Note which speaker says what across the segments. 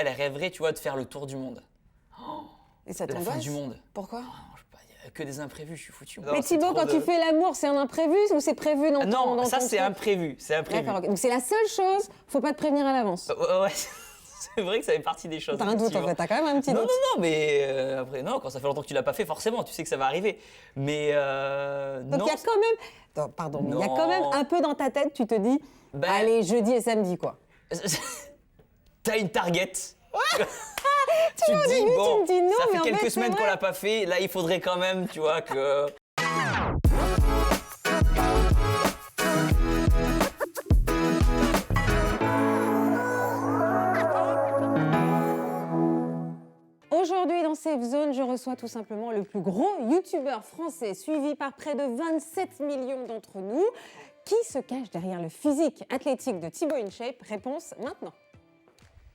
Speaker 1: elle rêverait, tu vois, de faire le tour du monde.
Speaker 2: Et ça
Speaker 1: La fin
Speaker 2: t'angoisse?
Speaker 1: du monde.
Speaker 2: Pourquoi?
Speaker 1: Je sais pas, il n'y a que des imprévus, je suis foutu.
Speaker 2: Mais Thibaut, quand tu fais l'amour, c'est un imprévu ou c'est prévu dans ton
Speaker 1: Non,
Speaker 2: dans
Speaker 1: ça
Speaker 2: ton
Speaker 1: c'est
Speaker 2: truc?
Speaker 1: imprévu, c'est imprévu.
Speaker 2: D'accord, ok. Donc c'est la seule chose, faut pas te prévenir à l'avance.
Speaker 1: Ouais, c'est vrai que ça fait partie des choses.
Speaker 2: T'as un doute en
Speaker 1: effectivement.
Speaker 2: fait, t'as quand même un petit
Speaker 1: Non,
Speaker 2: doute.
Speaker 1: non, mais après, non, quand ça fait longtemps que tu l'as pas fait, forcément, tu sais que ça va arriver. Mais
Speaker 2: Donc
Speaker 1: non.
Speaker 2: il y a quand même, non, pardon, mais il y a quand même
Speaker 1: Non.
Speaker 2: un peu dans ta tête, tu te dis,
Speaker 1: Ben-
Speaker 2: allez, jeudi et samedi quoi.
Speaker 1: T'as une target.
Speaker 2: Tu vois, au début, tu me dis non,
Speaker 1: ça
Speaker 2: mais
Speaker 1: fait
Speaker 2: en fait,
Speaker 1: quelques
Speaker 2: c'est
Speaker 1: semaines qu'on
Speaker 2: vrai.
Speaker 1: l'a pas fait. Là, il faudrait quand même, tu vois, que.
Speaker 2: Aujourd'hui dans Safe Zone, je reçois tout simplement le plus gros youtubeur français, suivi par près de 27 millions d'entre nous. Qui se cache derrière le physique athlétique de Thibaut InShape? Réponse maintenant.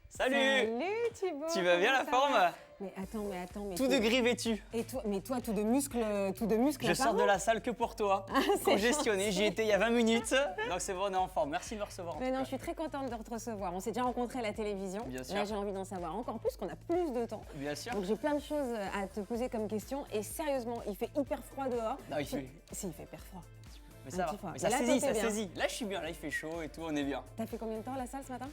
Speaker 1: Salut.
Speaker 2: Salut Thibaut.
Speaker 1: Tu vas bien,
Speaker 2: comment
Speaker 1: la
Speaker 2: ça
Speaker 1: forme?
Speaker 2: va? Mais attends, mais
Speaker 1: Tout de gris vêtu.
Speaker 2: Et toi, mais toi, tout de muscles
Speaker 1: Je sors de la salle que pour toi.
Speaker 2: c'est
Speaker 1: Congestionné, j'y étais il y a 20 minutes. Donc c'est bon, on est en forme. Merci de me recevoir. en
Speaker 2: Mais
Speaker 1: tout
Speaker 2: non,
Speaker 1: cas.
Speaker 2: je suis très contente de te recevoir. On s'est déjà rencontrés à la télévision.
Speaker 1: Bien sûr.
Speaker 2: Là, j'ai envie d'en savoir encore plus, qu'on a plus de temps.
Speaker 1: Bien sûr.
Speaker 2: Donc j'ai plein de choses à te poser comme question. Et sérieusement, il fait hyper froid dehors.
Speaker 1: Non, il fait-
Speaker 2: Si, il fait hyper froid.
Speaker 1: Mais
Speaker 2: un
Speaker 1: ça
Speaker 2: petit
Speaker 1: va.
Speaker 2: peu.
Speaker 1: Mais ça
Speaker 2: Et là,
Speaker 1: saisit,
Speaker 2: toi,
Speaker 1: ça
Speaker 2: t'es bien.
Speaker 1: saisit. Là, je suis bien. Là, il fait chaud et tout, on est bien.
Speaker 2: T'as fait combien de temps à la salle ce matin?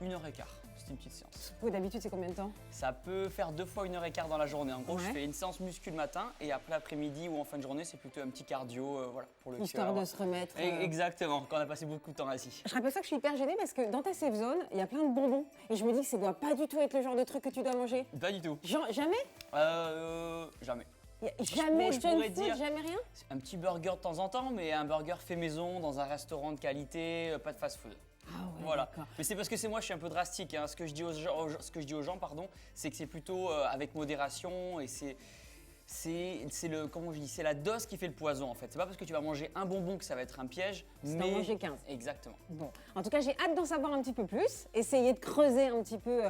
Speaker 1: 1h15. C'est une petite séance.
Speaker 2: Oui, d'habitude, c'est combien de temps?
Speaker 1: Ça peut faire 2 fois 1h15 dans la journée. En gros, je
Speaker 2: Ouais.
Speaker 1: fais une séance muscu le matin et après l'après-midi ou en fin de journée, c'est plutôt un petit cardio, voilà, pour le
Speaker 2: Histoire
Speaker 1: cœur.
Speaker 2: de se remettre.
Speaker 1: Exactement, quand on a passé beaucoup de temps assis.
Speaker 2: Je rappelle ça que je suis hyper gênée parce que dans ta safe zone, il y a plein de bonbons. Et je me dis que ça doit pas du tout être le genre de truc que tu dois manger.
Speaker 1: Pas du tout.
Speaker 2: Jamais?
Speaker 1: Jamais.
Speaker 2: Y a jamais
Speaker 1: je
Speaker 2: de junk
Speaker 1: pourrais
Speaker 2: food,
Speaker 1: dire-
Speaker 2: jamais rien?
Speaker 1: Un petit burger de temps en temps, mais un burger fait maison dans un restaurant de qualité, pas de fast-food.
Speaker 2: Ah ouais,
Speaker 1: Voilà.
Speaker 2: d'accord.
Speaker 1: Mais c'est parce que c'est moi, je suis un peu drastique. Hein. Ce que je dis aux gens, pardon, c'est que c'est plutôt avec modération et c'est le comment je dis, c'est la dose qui fait le poison en fait. C'est pas parce que tu vas manger un bonbon que ça va être un piège.
Speaker 2: C'est d'en manger 15.
Speaker 1: Exactement.
Speaker 2: Bon, en tout cas, j'ai hâte d'en savoir un petit peu plus, essayer de creuser un petit peu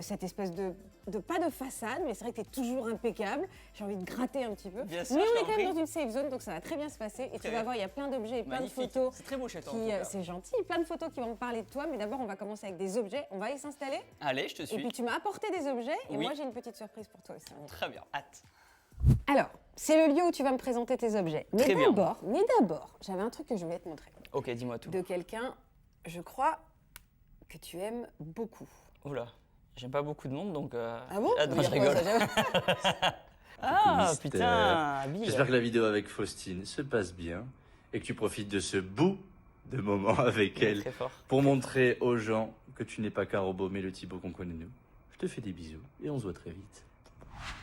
Speaker 2: cette espèce de pas de façade, mais c'est vrai que tu es toujours impeccable. J'ai envie de gratter un petit peu.
Speaker 1: Bien sûr,
Speaker 2: Mais
Speaker 1: je
Speaker 2: on est
Speaker 1: t'en
Speaker 2: quand même
Speaker 1: prie.
Speaker 2: dans une safe zone, donc ça va très bien se passer. Et tu
Speaker 1: Très
Speaker 2: vas
Speaker 1: bien.
Speaker 2: voir, il y a plein d'objets et plein de
Speaker 1: Magnifique.
Speaker 2: photos.
Speaker 1: C'est très beau chez toi. en tout cas.
Speaker 2: C'est gentil, plein de photos qui vont me parler de toi, mais d'abord on va commencer avec des objets. On va aller s'installer.
Speaker 1: Allez, je te
Speaker 2: Et
Speaker 1: suis.
Speaker 2: puis tu m'as apporté des objets et
Speaker 1: Oui.
Speaker 2: moi j'ai une petite surprise pour toi aussi.
Speaker 1: Très bien. Hâte.
Speaker 2: Alors, c'est le lieu où tu vas me présenter tes objets. Mais
Speaker 1: Très bien.
Speaker 2: d'abord, j'avais un truc que je voulais te montrer.
Speaker 1: Ok, dis-moi tout.
Speaker 2: De quelqu'un, je crois, que tu aimes beaucoup.
Speaker 1: Oula, j'aime pas beaucoup de monde donc.
Speaker 2: Ah bon?
Speaker 1: Ah non,
Speaker 2: Ça
Speaker 1: je
Speaker 2: veut dire quoi,
Speaker 1: rigole.
Speaker 2: ça, j'aime-
Speaker 1: Ah
Speaker 3: Mystère.
Speaker 1: putain, habile.
Speaker 3: J'espère que la vidéo avec Faustine se passe bien et que tu profites de ce bout de moment avec elle
Speaker 1: Très fort.
Speaker 3: pour montrer aux gens que tu n'es pas qu'un robot mais le Thibaut qu'on connaît nous. Je te fais des bisous et on se voit très vite.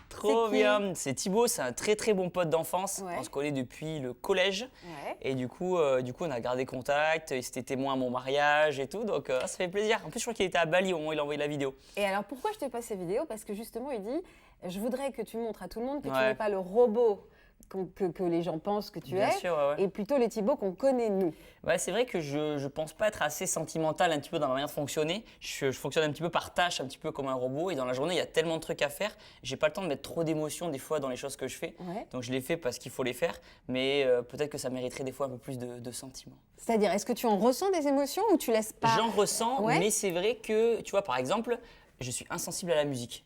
Speaker 1: Trop
Speaker 2: C'est qui?
Speaker 1: bien. C'est Thibaut, c'est un très très bon pote d'enfance.
Speaker 2: Ouais.
Speaker 1: On se connaît depuis le collège.
Speaker 2: Ouais.
Speaker 1: Et du coup, on a gardé contact. Il était témoin à mon mariage et tout. Donc, ça fait plaisir. En plus, je crois qu'il était à Bali au moment où il a envoyé la vidéo.
Speaker 2: Et alors pourquoi je te passe ces vidéos? Parce que justement, il dit, je voudrais que tu montres à tout le monde que tu
Speaker 1: Ouais.
Speaker 2: n'es pas le robot que les gens pensent que tu
Speaker 1: Bien
Speaker 2: es,
Speaker 1: sûr, ouais, ouais.
Speaker 2: et plutôt les Thibaut qu'on connaît nous.
Speaker 1: Ouais, c'est vrai que je pense pas être assez sentimental un petit peu dans ma manière de fonctionner. Je fonctionne un petit peu par tâche, un petit peu comme un robot. Et dans la journée, il y a tellement de trucs à faire. J'ai pas le temps de mettre trop d'émotions des fois dans les choses que je fais.
Speaker 2: Ouais.
Speaker 1: Donc je les fais parce qu'il faut les faire. Mais peut-être que ça mériterait des fois un peu plus de sentiments.
Speaker 2: C'est-à-dire, est-ce que tu en ressens des émotions ou tu laisses pas?
Speaker 1: J'en ressens,
Speaker 2: Ouais.
Speaker 1: mais c'est vrai que, tu vois, par exemple, je suis insensible à la musique.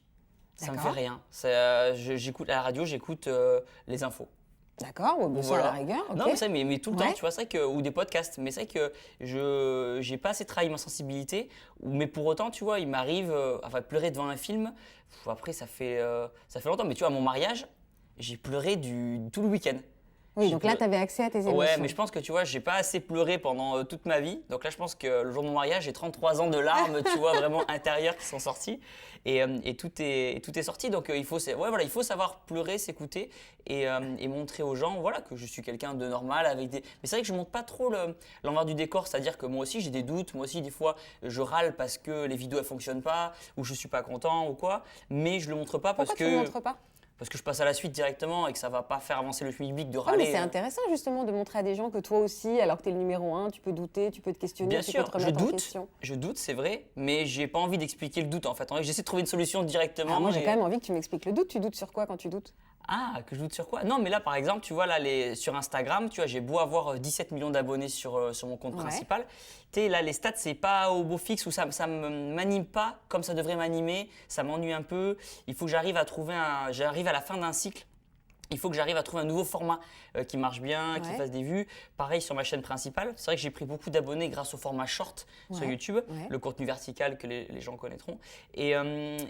Speaker 1: Ça me fait
Speaker 2: D'accord.
Speaker 1: rien. J'écoute à la radio, j'écoute les infos.
Speaker 2: D'accord, ouais, bon, ça à la rigueur. ok.
Speaker 1: Non, mais, ça, mais tout le temps,
Speaker 2: Ouais.
Speaker 1: tu vois, c'est vrai que, ou des podcasts. Mais c'est vrai que je j'ai pas assez travaillé ma sensibilité. Mais pour autant, tu vois, il m'arrive, enfin, pleurer devant un film. Après, ça fait longtemps. Mais tu vois, à mon mariage, j'ai pleuré tout le week-end.
Speaker 2: Oui,
Speaker 1: J'ai
Speaker 2: donc là,
Speaker 1: pleuré.
Speaker 2: tu avais accès à tes émotions.
Speaker 1: Ouais, mais je pense que tu vois, j'ai pas assez pleuré pendant toute ma vie. Donc là, je pense que le jour de mon mariage, j'ai 33 ans de larmes, tu vois, vraiment intérieures qui sont sorties. Et tout est sorti. Donc il faut savoir pleurer, s'écouter et montrer aux gens, voilà, que je suis quelqu'un de normal avec des. Mais c'est vrai que je montre pas trop l'envers du décor, c'est-à-dire que moi aussi j'ai des doutes, moi aussi des fois je râle parce que les vidéos elles fonctionnent pas ou je suis pas content ou quoi. Mais je le montre pas
Speaker 2: Pourquoi
Speaker 1: parce
Speaker 2: tu
Speaker 1: que.
Speaker 2: ne montres pas?
Speaker 1: parce que je passe à la suite directement et que ça va pas faire avancer le public de
Speaker 2: Ah,
Speaker 1: râler.
Speaker 2: mais c'est intéressant justement de montrer à des gens que toi aussi, alors que tu es le numéro 1, tu peux douter, tu peux te questionner,
Speaker 1: Bien
Speaker 2: tu
Speaker 1: sûr,
Speaker 2: peux te remettre en question.
Speaker 1: je doute, c'est vrai, mais j'ai pas envie d'expliquer le doute en fait. En vrai, j'essaie de trouver une solution directement.
Speaker 2: Alors moi j'ai
Speaker 1: et-
Speaker 2: quand même envie que tu m'expliques le doute. Tu doutes sur quoi quand tu doutes?
Speaker 1: Ah, que je doute sur quoi? Non, mais là, par exemple, tu vois, là, sur Instagram, tu vois, j'ai beau avoir 17 millions d'abonnés sur mon compte
Speaker 2: Ouais.
Speaker 1: principal. Tu sais, là, les stats, c'est pas au beau fixe ou ça m'anime pas comme ça devrait m'animer. Ça m'ennuie un peu. Il faut que j'arrive à j'arrive à la fin d'un cycle. Il faut que j'arrive à trouver un nouveau format qui marche bien, qui
Speaker 2: Ouais.
Speaker 1: fasse des vues. Pareil sur ma chaîne principale. C'est vrai que j'ai pris beaucoup d'abonnés grâce au format short sur
Speaker 2: Ouais.
Speaker 1: YouTube,
Speaker 2: Ouais.
Speaker 1: le contenu vertical que les gens connaîtront. Et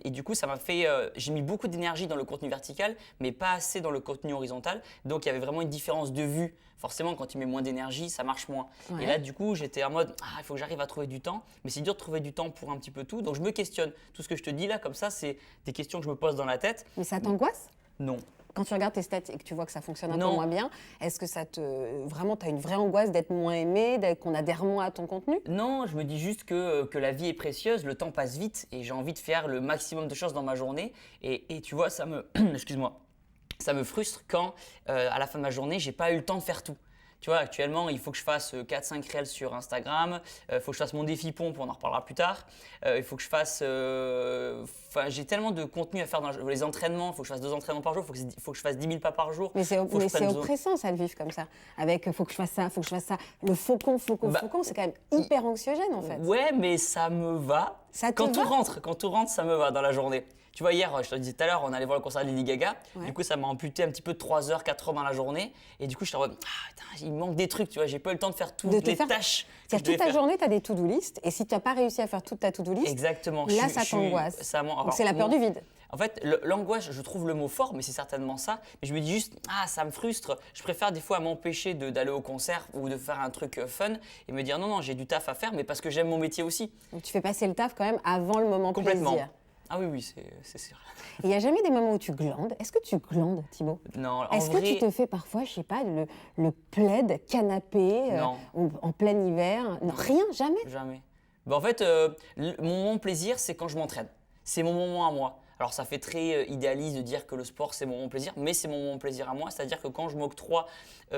Speaker 1: du coup, ça m'a fait. J'ai mis beaucoup d'énergie dans le contenu vertical, mais pas assez dans le contenu horizontal. Donc, il y avait vraiment une différence de vue. Forcément, quand tu mets moins d'énergie, ça marche moins.
Speaker 2: Ouais.
Speaker 1: Et là, du coup, j'étais en mode, il faut que j'arrive à trouver du temps. Mais c'est dur de trouver du temps pour un petit peu tout. Donc, je me questionne. Tout ce que je te dis là, comme ça, c'est des questions que je me pose dans la tête.
Speaker 2: Mais ça t'angoisse?
Speaker 1: Non.
Speaker 2: Quand tu regardes tes stats et que tu vois que ça fonctionne un peu
Speaker 1: Non.
Speaker 2: moins bien, est-ce que vraiment, tu as une vraie angoisse d'être moins aimé, qu'on adhère moins à ton contenu?
Speaker 1: Non, je me dis juste que la vie est précieuse, le temps passe vite et j'ai envie de faire le maximum de choses dans ma journée. Et tu vois, ça me, excuse-moi, ça me frustre quand à la fin de ma journée, j'ai pas eu le temps de faire tout. Tu vois, actuellement, il faut que je fasse 4-5 réels sur Instagram, il faut que je fasse mon défi pompe, on en reparlera plus tard. Il faut que je fasse. J'ai tellement de contenu à faire dans les entraînements, il faut que je fasse 2 entraînements par jour, il faut que je fasse 10 000 pas par jour.
Speaker 2: Mais c'est
Speaker 1: Faut que je prenne
Speaker 2: oppressant ça de vivre comme ça. Avec faut que je fasse ça, faut que je fasse ça. Le faucon,
Speaker 1: Bah,
Speaker 2: c'est quand même hyper anxiogène en fait.
Speaker 1: Ouais, mais ça me va.
Speaker 2: Ça te
Speaker 1: quand tout
Speaker 2: va
Speaker 1: rentre, ça me va dans la journée. Tu vois, hier, je te le disais tout à l'heure, on allait voir le concert de Lady Gaga.
Speaker 2: Ouais.
Speaker 1: Du coup, ça m'a amputé un petit peu de 3 heures, 4 heures dans la journée. Et du coup, je suis en mode, putain, il me manque des trucs, tu vois, j'ai pas eu le temps de faire toutes
Speaker 2: De te
Speaker 1: les
Speaker 2: faire-
Speaker 1: tâches que je
Speaker 2: C'est-à-dire
Speaker 1: devais
Speaker 2: toute ta
Speaker 1: faire.
Speaker 2: journée, tu as des to-do list et si tu n'as pas réussi à faire toute ta to-do list,
Speaker 1: Exactement.
Speaker 2: là ça t'angoisse. Donc c'est la peur du vide.
Speaker 1: En fait, l'angoisse, je trouve le mot fort, mais c'est certainement ça. Mais je me dis juste, ça me frustre. Je préfère des fois m'empêcher d'aller au concert ou de faire un truc fun et me dire non, j'ai du taf à faire, mais parce que j'aime mon métier aussi.
Speaker 2: Donc tu fais passer le taf quand même avant le moment
Speaker 1: Complètement.
Speaker 2: plaisir.
Speaker 1: Ah oui, c'est sûr.
Speaker 2: Il n'y a jamais des moments où tu glandes. Est-ce que tu glandes, Thibaut?
Speaker 1: Non, en
Speaker 2: Est-ce que
Speaker 1: vrai,
Speaker 2: tu te fais parfois, je sais pas, le plaid, canapé,
Speaker 1: Non.
Speaker 2: en plein hiver? Non, rien, jamais.
Speaker 1: jamais. En fait, mon moment plaisir, c'est quand je m'entraîne. C'est mon moment à moi. Alors ça fait très idéaliste de dire que le sport c'est mon moment plaisir, mais c'est mon moment plaisir à moi. C'est-à-dire que quand je m'octroie 1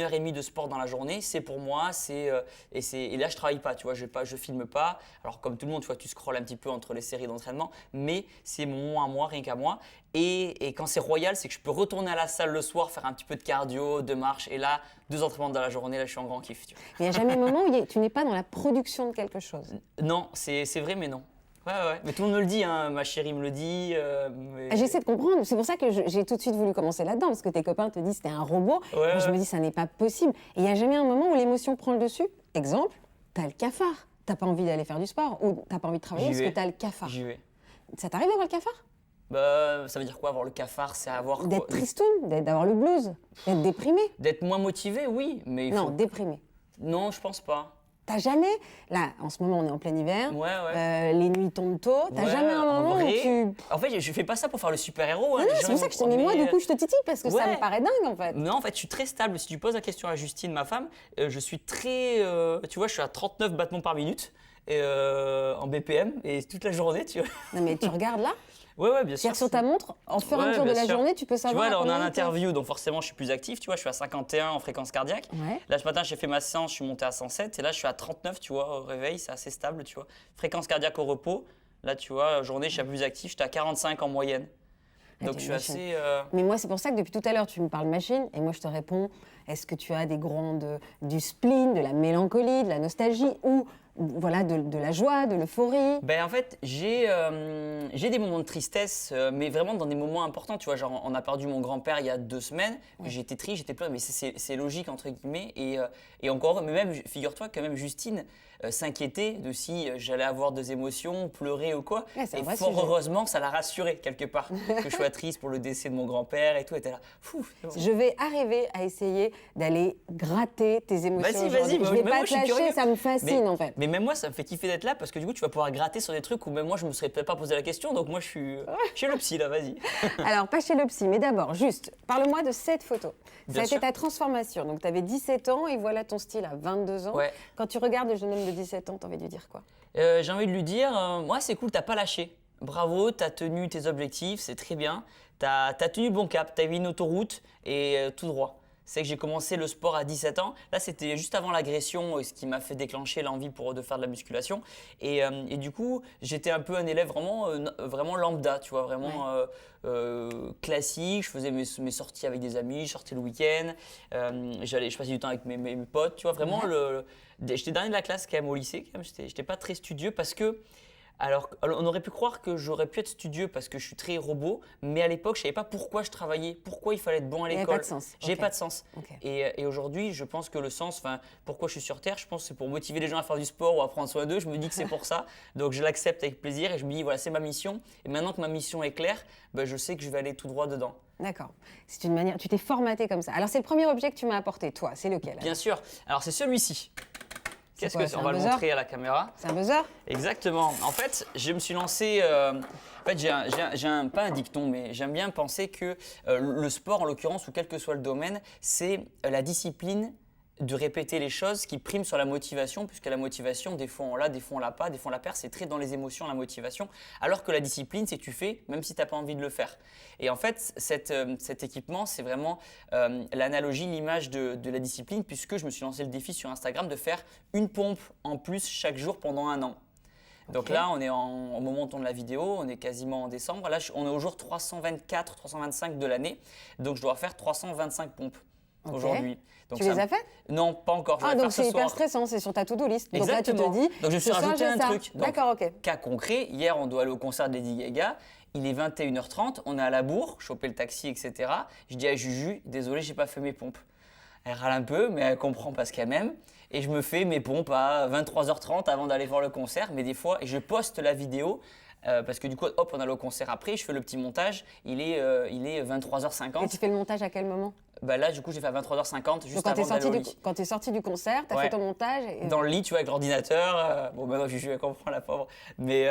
Speaker 1: heure et demie de sport dans la journée, c'est pour moi, et là je travaille pas, tu vois, je filme pas. Alors comme tout le monde, tu vois, tu scrolles un petit peu entre les séries d'entraînement, mais c'est mon moment à moi, rien qu'à moi. Et quand c'est royal, c'est que je peux retourner à la salle le soir, faire un petit peu de cardio, de marche, et là 2 entraînements dans la journée, là je suis en grand kiff. Tu vois.
Speaker 2: Mais il n'y a jamais un moment où tu n'es pas dans la production de quelque chose.
Speaker 1: Non, c'est vrai, mais non. Ouais. Mais tout le monde me le dit, hein. Ma chérie me le dit. Mais-
Speaker 2: J'essaie de comprendre. C'est pour ça que j'ai tout de suite voulu commencer là-dedans, parce que tes copains te disent que t'es un robot.
Speaker 1: Ouais,
Speaker 2: Moi, je
Speaker 1: ouais.
Speaker 2: me dis, ça n'est pas possible. Et il n'y a jamais un moment où l'émotion prend le dessus. Exemple, t'as le cafard. T'as pas envie d'aller faire du sport ou t'as pas envie de travailler
Speaker 1: J'y
Speaker 2: parce
Speaker 1: vais.
Speaker 2: que t'as le cafard.
Speaker 1: J'y vais.
Speaker 2: Ça t'arrive d'avoir le cafard?
Speaker 1: Bah, ça veut dire quoi avoir le cafard? C'est avoir quoi?
Speaker 2: D'être tristoun, d'avoir le blues, d'être déprimé?
Speaker 1: D'être moins motivé, oui, mais il
Speaker 2: Non,
Speaker 1: faut...
Speaker 2: déprimé.
Speaker 1: Non, je pense pas.
Speaker 2: T'as jamais, là, en ce moment, on est en plein hiver,
Speaker 1: Ouais.
Speaker 2: les nuits tombent tôt, t'as
Speaker 1: Ouais,
Speaker 2: jamais un
Speaker 1: en
Speaker 2: moment
Speaker 1: vrai,
Speaker 2: où tu...
Speaker 1: En fait, je fais pas ça pour faire le super-héros. Hein.
Speaker 2: Non,
Speaker 1: Les
Speaker 2: c'est
Speaker 1: gens,
Speaker 2: pour
Speaker 1: ils
Speaker 2: ça que
Speaker 1: vont-
Speaker 2: moi,
Speaker 1: mais,
Speaker 2: du coup, je te titille parce que ça
Speaker 1: ouais.
Speaker 2: me paraît dingue, en fait.
Speaker 1: Non, en fait, je suis très stable. Si tu poses la question à Justine, ma femme, je suis très... tu vois, je suis à 39 battements par minute en BPM et toute la journée, tu vois.
Speaker 2: Non, mais tu regardes là,
Speaker 1: Ouais, bien sûr.
Speaker 2: c'est-à-dire sur ta montre, en fur et à
Speaker 1: Ouais,
Speaker 2: mesure de
Speaker 1: bien
Speaker 2: la
Speaker 1: sûr.
Speaker 2: journée, tu peux
Speaker 1: Tu
Speaker 2: savoir.
Speaker 1: vois, là,
Speaker 2: à
Speaker 1: on a un
Speaker 2: combien t'es.
Speaker 1: interview, donc forcément, je suis plus actif. Tu vois, je suis à 51 en fréquence cardiaque.
Speaker 2: Ouais.
Speaker 1: Là, ce matin, j'ai fait ma séance, je suis monté à 107. Et là, je suis à 39, tu vois, au réveil, c'est assez stable, tu vois. Fréquence cardiaque au repos. Là, tu vois, journée, je suis un peu plus actif. J'étais à 45 en moyenne.
Speaker 2: Ah,
Speaker 1: Donc,
Speaker 2: t'es
Speaker 1: je suis
Speaker 2: une machine.
Speaker 1: assez...
Speaker 2: Mais moi, c'est pour ça que depuis tout à l'heure, tu me parles machine et moi, je te réponds est-ce que tu as des du spleen, de la mélancolie, de la nostalgie ou voilà, de la joie, de l'euphorie?
Speaker 1: Ben, en fait, j'ai des moments de tristesse, mais vraiment dans des moments importants. Tu vois, genre, on a perdu mon grand-père il y a 2 semaines. J'étais triste, j'étais pleuré, mais c'est logique, entre guillemets. Et encore, mais même, figure-toi que même Justine s'inquiétait de si j'allais avoir des émotions, pleurer ou quoi.
Speaker 2: Ouais, c'est un
Speaker 1: et
Speaker 2: vrai
Speaker 1: fort
Speaker 2: sujet.
Speaker 1: heureusement, ça l'a rassurée quelque part. Que je sois triste pour le décès de mon grand-père et tout. Elle était là, fou. c'est bon.
Speaker 2: Je vais arriver à essayer d'aller gratter tes émotions.
Speaker 1: Vas-y,
Speaker 2: aujourd'hui.
Speaker 1: mais
Speaker 2: Je vais
Speaker 1: même
Speaker 2: pas
Speaker 1: moi,
Speaker 2: te
Speaker 1: je suis
Speaker 2: lâcher,
Speaker 1: curieux.
Speaker 2: ça me fascine en fait.
Speaker 1: Mais même moi, ça me fait kiffer d'être là parce que du coup, tu vas pouvoir gratter sur des trucs où même moi, je me serais peut-être pas posé la question. Donc moi, je suis le psy là, vas-y.
Speaker 2: Alors, pas chez le psy, mais d'abord, juste, parle-moi de cette photo. Ça
Speaker 1: Bien
Speaker 2: a été
Speaker 1: sûr.
Speaker 2: ta transformation. Donc, tu avais 17 ans et voilà ton style à 22 ans.
Speaker 1: Ouais.
Speaker 2: Quand tu regardes le jeune homme de 17 ans, tu as envie de lui dire quoi?
Speaker 1: J'ai envie de lui dire, moi c'est cool, t'as pas lâché. bravo, tu as tenu tes objectifs, c'est très bien. Tu as tenu le bon cap, tu as eu une autoroute et tout droit. C'est que j'ai commencé le sport à 17 ans. Là, c'était juste avant l'agression, ce qui m'a fait déclencher l'envie de faire de la musculation. Et du coup, j'étais un peu un élève vraiment lambda, tu vois, vraiment classique. Je faisais mes sorties avec des amis, je sortais le week-end. Je passais du temps avec mes potes, tu vois, vraiment. J'étais dernier de la classe quand même au lycée. Quand même. J'étais pas très studieux parce que alors, on aurait pu croire que j'aurais pu être studieux parce que je suis très robot, mais à l'époque, je ne savais pas pourquoi je travaillais, pourquoi il fallait être bon à l'école.
Speaker 2: Il n'y avait pas de sens.
Speaker 1: J'ai pas de sens.
Speaker 2: Ok.
Speaker 1: Et aujourd'hui, je pense que le sens, pourquoi je suis sur Terre, je pense que c'est pour motiver les gens à faire du sport ou à prendre soin d'eux. Je me dis que c'est pour ça. Donc, je l'accepte avec plaisir et je me dis, voilà, c'est ma mission. Et maintenant que ma mission est claire, je sais que je vais aller tout droit dedans.
Speaker 2: D'accord. C'est une manière. Tu t'es formaté comme ça. Alors, c'est le premier objet que tu m'as apporté, toi. C'est lequel?
Speaker 1: Bien sûr. Alors, c'est celui-ci. Qu'est-ce
Speaker 2: quoi,
Speaker 1: que
Speaker 2: c'est
Speaker 1: on
Speaker 2: un
Speaker 1: va le
Speaker 2: buzzer
Speaker 1: montrer à la caméra?
Speaker 2: C'est un buzzer?
Speaker 1: Exactement. En fait, je me suis lancé. En fait, pas un dicton, mais j'aime bien penser que le sport, en l'occurrence, ou quel que soit le domaine, c'est la discipline de répéter les choses qui priment sur la motivation, puisque la motivation, des fois on l'a, des fois on l'a pas, des fois on la perd, c'est très dans les émotions, la motivation, alors que la discipline, c'est tu fais, même si tu n'as pas envie de le faire. Et en fait, cet équipement, c'est vraiment l'analogie, l'image de la discipline, puisque je me suis lancé le défi sur Instagram de faire une pompe en plus chaque jour pendant 1 an. Donc là, on est au moment où on tourne la vidéo, on est quasiment en décembre. Là, on est au jour 324, 325 de l'année, donc je dois faire 325 pompes. Aujourd'hui. Donc
Speaker 2: tu les as faites?
Speaker 1: Non, pas encore. Je vais
Speaker 2: donc
Speaker 1: faire ce
Speaker 2: c'est hyper
Speaker 1: soir.
Speaker 2: stressant, c'est sur ta to-do list. Donc
Speaker 1: Exactement.
Speaker 2: là, tu te dis.
Speaker 1: Donc je me suis
Speaker 2: ce soir,
Speaker 1: rajouté
Speaker 2: j'ai
Speaker 1: un
Speaker 2: ça.
Speaker 1: truc. Donc,
Speaker 2: D'accord, ok.
Speaker 1: cas concret, hier on doit aller au concert de Lady Gaga. Il est 21h30, on est à la bourre, choper le taxi, etc. Je dis à Juju, désolé, j'ai pas fait mes pompes. Elle râle un peu, mais elle comprend parce qu'elle m'aime. Et je me fais mes pompes à 23h30 avant d'aller voir le concert. Mais des fois, et je poste la vidéo. Parce que du coup, hop, on a le concert après, je fais le petit montage, il est 23h50.
Speaker 2: Et tu fais le montage à quel moment?
Speaker 1: Là, du coup, j'ai fait à 23h50, juste
Speaker 2: Donc, quand
Speaker 1: avant d'aller au lit.
Speaker 2: quand tu es sorti du concert, tu as
Speaker 1: Ouais.
Speaker 2: fait ton montage
Speaker 1: Dans le lit, tu vois, avec l'ordinateur. Bon, maintenant, Juju, elle comprend, la pauvre. Mais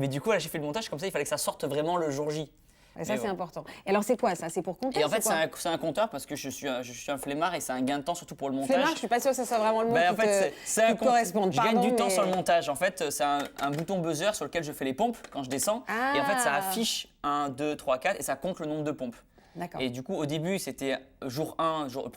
Speaker 1: du coup, là, j'ai fait le montage comme ça, il fallait que ça sorte vraiment le jour J.
Speaker 2: Et ça,
Speaker 1: Mais
Speaker 2: c'est
Speaker 1: bon.
Speaker 2: important. Et alors, c'est quoi ça? C'est pour compter?
Speaker 1: Et en fait,
Speaker 2: quoi
Speaker 1: c'est un compteur parce que je suis un flemmard et c'est un gain de temps, surtout pour le montage.
Speaker 2: Flemmard, je suis pas sûre que ce soit vraiment le mot
Speaker 1: En
Speaker 2: qui
Speaker 1: fait, c'est
Speaker 2: qui
Speaker 1: un
Speaker 2: te corresponde.
Speaker 1: Je gagne du
Speaker 2: Pardon,
Speaker 1: temps
Speaker 2: mais-
Speaker 1: sur le montage. En fait, c'est un bouton buzzer sur lequel je fais les pompes quand je descends.
Speaker 2: Ah.
Speaker 1: Et en fait, ça affiche 1, 2, 3, 4 et ça compte le nombre de pompes.
Speaker 2: D'accord.
Speaker 1: Et du coup, au début, c'était jour 1, le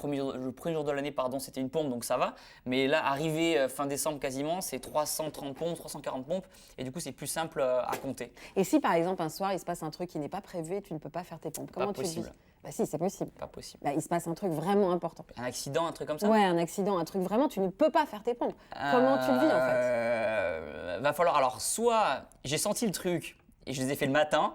Speaker 1: premier jour de l'année, c'était une pompe, donc ça va. Mais là, arrivé fin décembre quasiment, c'est 330 pompes, 340 pompes. Et du coup, c'est plus simple à compter.
Speaker 2: Et si par exemple un soir il se passe un truc qui n'est pas prévu et tu ne peux pas faire tes pompes, comment tu le vis?
Speaker 1: possible.
Speaker 2: Bah si, c'est possible.
Speaker 1: Pas possible.
Speaker 2: Bah, il se passe un truc vraiment important.
Speaker 1: Un accident, un truc comme ça?
Speaker 2: Ouais, un accident, un truc vraiment, tu ne peux pas faire tes pompes. Comment tu le vis en fait?
Speaker 1: Va falloir. Alors, soit j'ai senti le truc et je les ai fait le matin,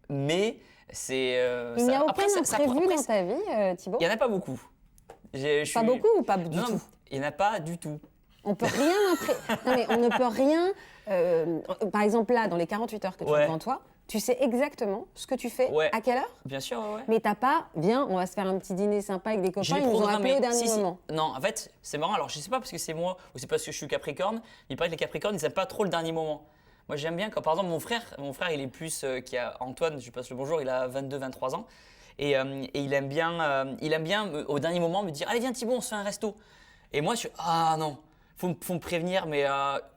Speaker 1: mais c'est.
Speaker 2: Il n'y a aucun
Speaker 1: après,
Speaker 2: imprévu dans ta vie, Thibaut?
Speaker 1: Il n'y en a pas beaucoup.
Speaker 2: Pas beaucoup ou pas du
Speaker 1: Non,
Speaker 2: tout?
Speaker 1: il n'y en a pas du tout.
Speaker 2: On peut rien Non mais on ne peut rien. Par exemple là, dans les 48 heures que tu as devant toi, tu sais exactement ce que tu fais,
Speaker 1: Ouais.
Speaker 2: à quelle heure,
Speaker 1: Bien sûr, ouais.
Speaker 2: mais t'as pas, viens, on va se faire un petit dîner sympa avec des
Speaker 1: Je
Speaker 2: copains,
Speaker 1: l'ai
Speaker 2: ils nous ont
Speaker 1: programmé.
Speaker 2: appelés au dernier
Speaker 1: Si.
Speaker 2: moment.
Speaker 1: Non, en fait, c'est marrant. Alors, je sais pas parce que c'est moi ou c'est parce que je suis Capricorne. Il paraît que les Capricornes, ils n'aiment pas trop le dernier moment. Moi, j'aime bien quand, par exemple, mon frère, il est plus, qui a Antoine, je lui passe le bonjour, il a 22, 23 ans. Et il aime bien, au dernier moment me dire, allez, viens Thibaut, on se fait un resto. Et moi, je suis, ah non, faut me prévenir, mais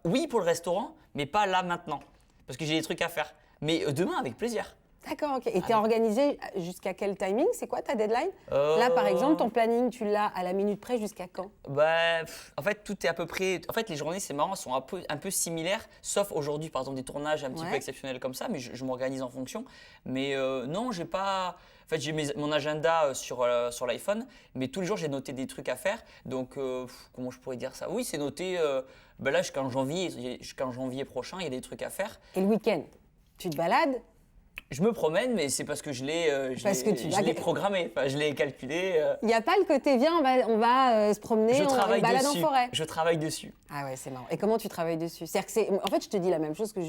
Speaker 1: oui pour le restaurant, mais pas là maintenant. Parce que j'ai des trucs à faire. Mais demain, avec plaisir.
Speaker 2: D'accord, ok. Et t'es organisé jusqu'à quel timing? C'est quoi ta deadline? Là, par exemple, ton planning, tu l'as à la minute près jusqu'à quand?
Speaker 1: En fait, tout est à peu près. En fait, les journées, c'est marrant, sont un peu similaires, sauf aujourd'hui, par exemple, des tournages un petit peu exceptionnels comme ça, mais je m'organise en fonction. Mais non, j'ai pas. En fait, j'ai mon agenda sur l'iPhone, mais tous les jours, j'ai noté des trucs à faire. Donc, comment je pourrais dire ça? Oui, c'est noté. Là, jusqu'en janvier prochain, il y a des trucs à faire.
Speaker 2: Et le week-end, tu te balades?
Speaker 1: Je me promène, mais c'est parce que je l'ai programmé, enfin, je l'ai calculé.
Speaker 2: Il n'y a pas le côté, viens, on va se promener, on se balade en forêt.
Speaker 1: Je travaille dessus.
Speaker 2: Ah ouais, c'est marrant. Et comment tu travailles dessus? En fait, je te dis la même chose que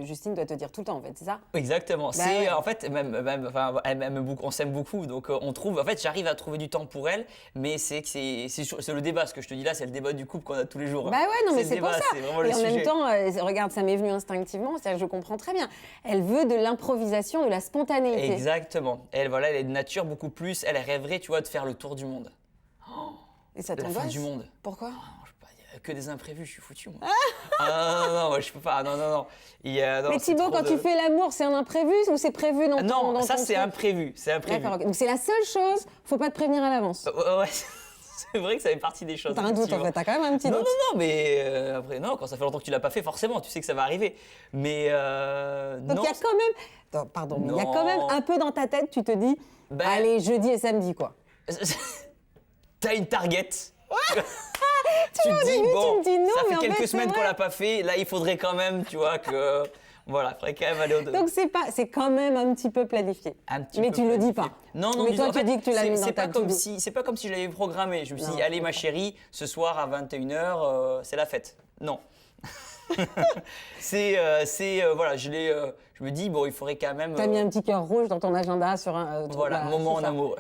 Speaker 2: Justine doit te dire tout le temps, en fait, c'est ça?
Speaker 1: Exactement.
Speaker 2: Ouais.
Speaker 1: En fait, elle m'aime beaucoup, on s'aime beaucoup, donc on trouve. En fait, j'arrive à trouver du temps pour elle, mais c'est le débat. Ce que je te dis là, c'est le débat du couple qu'on a tous les jours.
Speaker 2: Bah ouais, non, mais c'est
Speaker 1: le
Speaker 2: pour
Speaker 1: débat,
Speaker 2: ça.
Speaker 1: c'est vraiment
Speaker 2: Et
Speaker 1: le
Speaker 2: en
Speaker 1: sujet.
Speaker 2: même temps, regarde, ça m'est venu instinctivement, c'est-à-dire que je comprends très bien. Elle veut de l'improvisation, de la spontanéité.
Speaker 1: Exactement. Elle est de nature beaucoup plus. Elle rêverait, tu vois, de faire le tour du monde.
Speaker 2: Et ça
Speaker 1: La fin
Speaker 2: t'angoisse?
Speaker 1: du monde.
Speaker 2: Pourquoi?
Speaker 1: Non, je sais pas, Que des imprévus, je suis foutu, moi. Ah non, moi, je peux pas. Non, non, non. Non,
Speaker 2: Mais
Speaker 1: c'est
Speaker 2: Thibaut,
Speaker 1: trop
Speaker 2: quand tu fais l'amour, c'est un imprévu ou c'est prévu dans ton
Speaker 1: Non, ça,
Speaker 2: ton
Speaker 1: c'est
Speaker 2: truc
Speaker 1: imprévu. C'est imprévu.
Speaker 2: D'accord, ok. Donc c'est la seule chose, faut pas te prévenir à l'avance.
Speaker 1: Ouais, c'est vrai que ça fait partie des choses.
Speaker 2: T'as un doute en
Speaker 1: effectivement.
Speaker 2: fait, t'as quand même un petit
Speaker 1: Non,
Speaker 2: doute.
Speaker 1: non, non, mais après, non, quand ça fait longtemps que tu l'as pas fait, forcément, tu sais que ça va arriver. Mais
Speaker 2: Donc
Speaker 1: non.
Speaker 2: il y a quand même, non, pardon, mais il y a quand même
Speaker 1: Non.
Speaker 2: un peu dans ta tête, tu te dis,
Speaker 1: Ben-
Speaker 2: allez, jeudi et samedi quoi.
Speaker 1: T'as une target. Tu
Speaker 2: vois, au
Speaker 1: te dis,
Speaker 2: début,
Speaker 1: bon,
Speaker 2: tu me dis non,
Speaker 1: ça
Speaker 2: mais
Speaker 1: fait
Speaker 2: en
Speaker 1: quelques
Speaker 2: fait,
Speaker 1: semaines
Speaker 2: c'est
Speaker 1: qu'on
Speaker 2: vrai.
Speaker 1: l'a pas fait. Là, il faudrait quand même, tu vois, que. Voilà, il faudrait quand même aller au-delà.
Speaker 2: Donc c'est quand même un petit peu planifié.
Speaker 1: Un petit
Speaker 2: Mais
Speaker 1: peu
Speaker 2: tu le dis
Speaker 1: planifié.
Speaker 2: pas.
Speaker 1: Non, non,
Speaker 2: Mais toi,
Speaker 1: en
Speaker 2: tu
Speaker 1: fait,
Speaker 2: dis que tu l'as mis dans
Speaker 1: c'est
Speaker 2: ta
Speaker 1: pas comme
Speaker 2: to-do.
Speaker 1: si c'est pas comme si je l'avais programmé. Je me suis
Speaker 2: Non,
Speaker 1: dit, allez
Speaker 2: je
Speaker 1: ma
Speaker 2: comprends.
Speaker 1: chérie, ce soir à 21h, c'est la fête. Non. Voilà, je me dis bon, il faudrait quand même
Speaker 2: T'as mis un petit cœur rouge dans ton agenda sur un.
Speaker 1: voilà, moment en
Speaker 2: c'est ça.
Speaker 1: amour.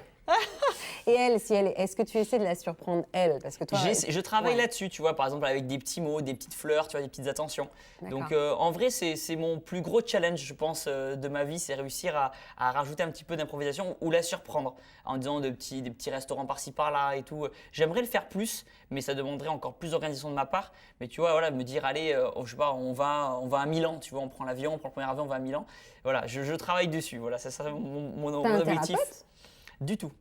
Speaker 2: Et elle, si elle, est-ce que tu essaies de la surprendre elle, parce que toi.
Speaker 1: Je travaille
Speaker 2: ouais.
Speaker 1: là-dessus, tu vois, par exemple avec des petits mots, des petites fleurs, tu vois, des petites attentions.
Speaker 2: D'accord.
Speaker 1: Donc en vrai, c'est mon plus gros challenge, je pense, de ma vie, c'est réussir à rajouter un petit peu d'improvisation ou la surprendre en disant des petits restaurants par-ci par-là et tout. J'aimerais le faire plus, mais ça demanderait encore plus d'organisation de ma part. Mais tu vois, voilà, me dire, allez, je sais pas, on va à Milan, tu vois, on prend l'avion, on prend le premier avion, on va à Milan. Voilà, je travaille dessus, voilà, c'est ça mon
Speaker 2: T'as un
Speaker 1: objectif.
Speaker 2: thérapeute?
Speaker 1: Du tout.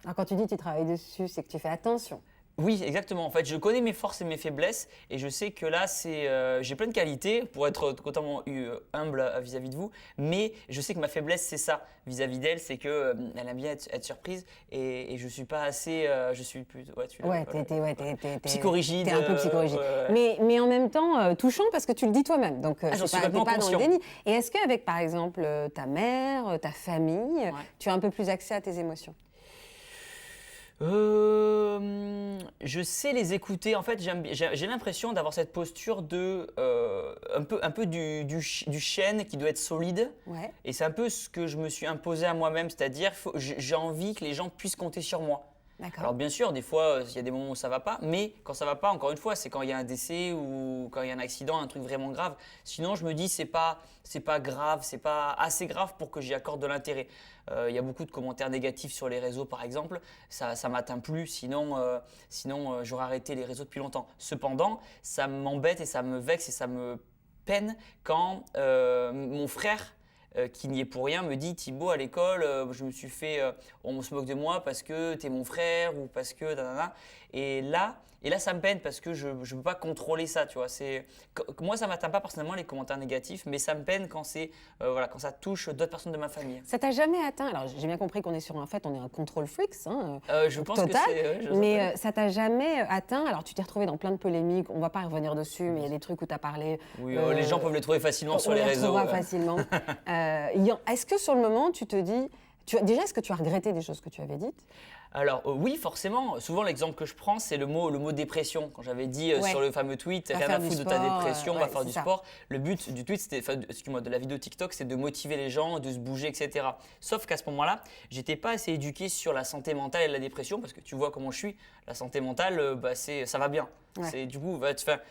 Speaker 2: Alors quand tu dis que tu travailles dessus, c'est que tu fais attention.
Speaker 1: Oui, exactement. En fait, je connais mes forces et mes faiblesses et je sais que là, j'ai plein de qualités pour être totalement humble vis-à-vis de vous. Mais je sais que ma faiblesse, c'est ça vis-à-vis d'elle, c'est que elle aime bien être surprise et je suis pas assez. Je suis plus. Ouais, tu l'as,
Speaker 2: Ouais,
Speaker 1: voilà.
Speaker 2: t'es
Speaker 1: Psychorigide.
Speaker 2: T'es un peu psychorigide.
Speaker 1: Ouais.
Speaker 2: Mais en même temps, touchant parce que tu le dis toi-même. Donc,
Speaker 1: j'en suis
Speaker 2: t'es
Speaker 1: complètement
Speaker 2: pas dans le
Speaker 1: conscient.
Speaker 2: déni. Et est-ce qu'avec, par exemple, ta mère, ta famille, tu as un peu plus accès à tes émotions?
Speaker 1: Je sais les écouter. En fait, j'ai l'impression d'avoir cette posture de un peu du chêne qui doit être solide.
Speaker 2: Ouais.
Speaker 1: Et c'est un peu ce que je me suis imposé à moi-même, c'est-à-dire j'ai envie que les gens puissent compter sur moi.
Speaker 2: D'accord.
Speaker 1: Alors bien sûr, des fois, il y a des moments où ça va pas, mais quand ça va pas, encore une fois, c'est quand il y a un décès ou quand il y a un accident, un truc vraiment grave. Sinon, je me dis c'est pas grave, c'est pas assez grave pour que j'y accorde de l'intérêt. Il y a beaucoup de commentaires négatifs sur les réseaux, par exemple, ça m'atteint plus. Sinon, j'aurais arrêté les réseaux depuis longtemps. Cependant, ça m'embête et ça me vexe et ça me peine quand mon frère qui n'y est pour rien, me dit Thibaut à l'école, je me suis fait, on se moque de moi parce que t'es mon frère ou parce que nanana. Et là, ça me peine parce que je ne peux pas contrôler ça, tu vois. Moi, ça m'atteint pas personnellement les commentaires négatifs, mais ça me peine quand quand ça touche d'autres personnes de ma famille.
Speaker 2: Ça t'a jamais atteint? Alors, j'ai bien compris qu'on est sur un fait, on est un control freaks, hein,
Speaker 1: Je pense
Speaker 2: total.
Speaker 1: que c'est.
Speaker 2: Mais ça t'a jamais atteint? Alors, tu t'es retrouvé dans plein de polémiques. On va pas y revenir dessus, mais il y a des trucs où tu as parlé.
Speaker 1: Oui, les gens peuvent les trouver facilement sur
Speaker 2: on
Speaker 1: les
Speaker 2: les
Speaker 1: réseaux.
Speaker 2: retrouvera facilement. Est-ce que sur le moment, tu te dis, déjà, est-ce que tu as regretté des choses que tu avais dites?
Speaker 1: Alors oui, forcément. Souvent, l'exemple que je prends, c'est le mot dépression. Quand j'avais dit
Speaker 2: Ouais.
Speaker 1: sur le fameux tweet,
Speaker 2: Va
Speaker 1: rien
Speaker 2: faire
Speaker 1: à
Speaker 2: du
Speaker 1: foutre de ta
Speaker 2: sport,
Speaker 1: dépression,
Speaker 2: ouais,
Speaker 1: va faire
Speaker 2: c'est
Speaker 1: du
Speaker 2: ça.
Speaker 1: sport. Le but du tweet, excuse-moi, de la vidéo TikTok, c'est de motiver les gens, de se bouger, etc. Sauf qu'à ce moment-là, j'étais pas assez éduqué sur la santé mentale et la dépression, parce que tu vois comment je suis. La santé mentale, ça va bien.
Speaker 2: Ouais.
Speaker 1: Du coup,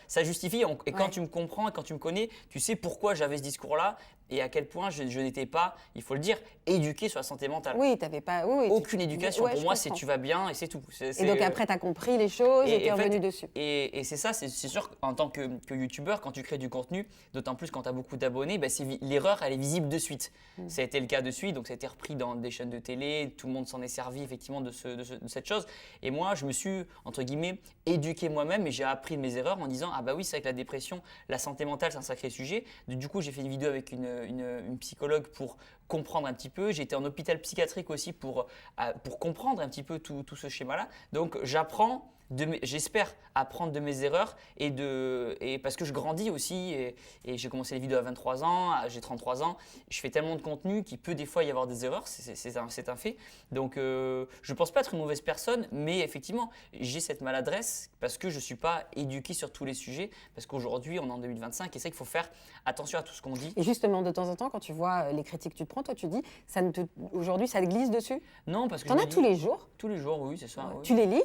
Speaker 1: ça justifie. Et quand
Speaker 2: Ouais.
Speaker 1: tu me comprends et quand tu me connais, tu sais pourquoi j'avais ce discours-là et à quel point je n'étais pas, il faut le dire, éduqué sur la santé mentale.
Speaker 2: Oui, t'avais pas. Oui,
Speaker 1: Aucune éducation.
Speaker 2: Ouais,
Speaker 1: Pour
Speaker 2: je
Speaker 1: moi, c'est
Speaker 2: comprends.
Speaker 1: tu vas bien et c'est tout.
Speaker 2: Et donc après, tu as compris les choses et tu es
Speaker 1: en fait,
Speaker 2: revenu dessus.
Speaker 1: Et c'est ça, c'est sûr qu'en tant que youtubeur, quand tu crées du contenu, d'autant plus quand tu as beaucoup d'abonnés, l'erreur, elle est visible de suite. Ça a été le cas de suite, donc ça a été repris dans des chaînes de télé, tout le monde s'en est servi effectivement de cette chose. Et moi, je me suis, entre guillemets, éduqué moi-même et j'ai appris de mes erreurs en disant, ah bah oui, c'est vrai que la dépression, la santé mentale, c'est un sacré sujet. Du coup, j'ai fait une vidéo avec une psychologue pour comprendre un petit peu. J'ai été en hôpital psychiatrique aussi pour comprendre un petit peu tout ce schéma-là. Donc, j'espère apprendre de mes erreurs et parce que je grandis aussi et j'ai commencé les vidéos à 23 ans, j'ai 33 ans, je fais tellement de contenu qu'il peut des fois y avoir des erreurs, c'est un fait. Donc je pense pas être une mauvaise personne, mais effectivement j'ai cette maladresse parce que je suis pas éduqué sur tous les sujets, parce qu'aujourd'hui on est en 2025 et c'est qu'il faut faire attention à tout ce qu'on dit.
Speaker 2: Et justement, de temps en temps, quand tu vois les critiques que tu te prends, toi tu dis, aujourd'hui ça te glisse dessus?
Speaker 1: Non, parce que
Speaker 2: T'en as tous les jours?
Speaker 1: Tous les jours, oui, c'est ça. Oui.
Speaker 2: Tu les lis?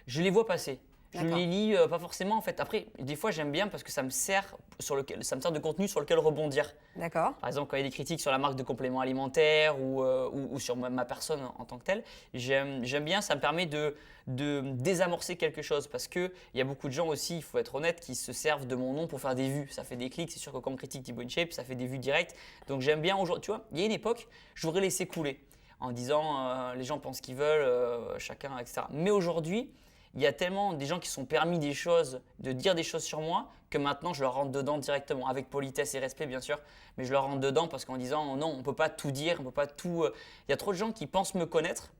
Speaker 1: Je les vois passer. Je
Speaker 2: D'accord.
Speaker 1: les lis pas forcément en fait. Après, des fois j'aime bien parce que ça me sert de contenu sur lequel rebondir.
Speaker 2: D'accord.
Speaker 1: Par exemple, quand il y a des critiques sur la marque de compléments alimentaires ou sur ma personne en tant que telle, j'aime bien, ça me permet de désamorcer quelque chose parce qu'il y a beaucoup de gens aussi, il faut être honnête, qui se servent de mon nom pour faire des vues. Ça fait des clics, c'est sûr que quand on critique Thibaut InShape, ça fait des vues directes. Donc j'aime bien aujourd'hui, tu vois, il y a une époque, je voudrais laisser couler en disant les gens pensent ce qu'ils veulent, chacun, etc. Mais aujourd'hui, il y a tellement des gens qui sont permis des choses, de dire des choses sur moi, que maintenant je leur rentre dedans directement, avec politesse et respect bien sûr, mais je leur rentre dedans parce qu'en disant non, on ne peut pas tout dire, on peut pas tout. Il y a trop de gens qui pensent me connaître,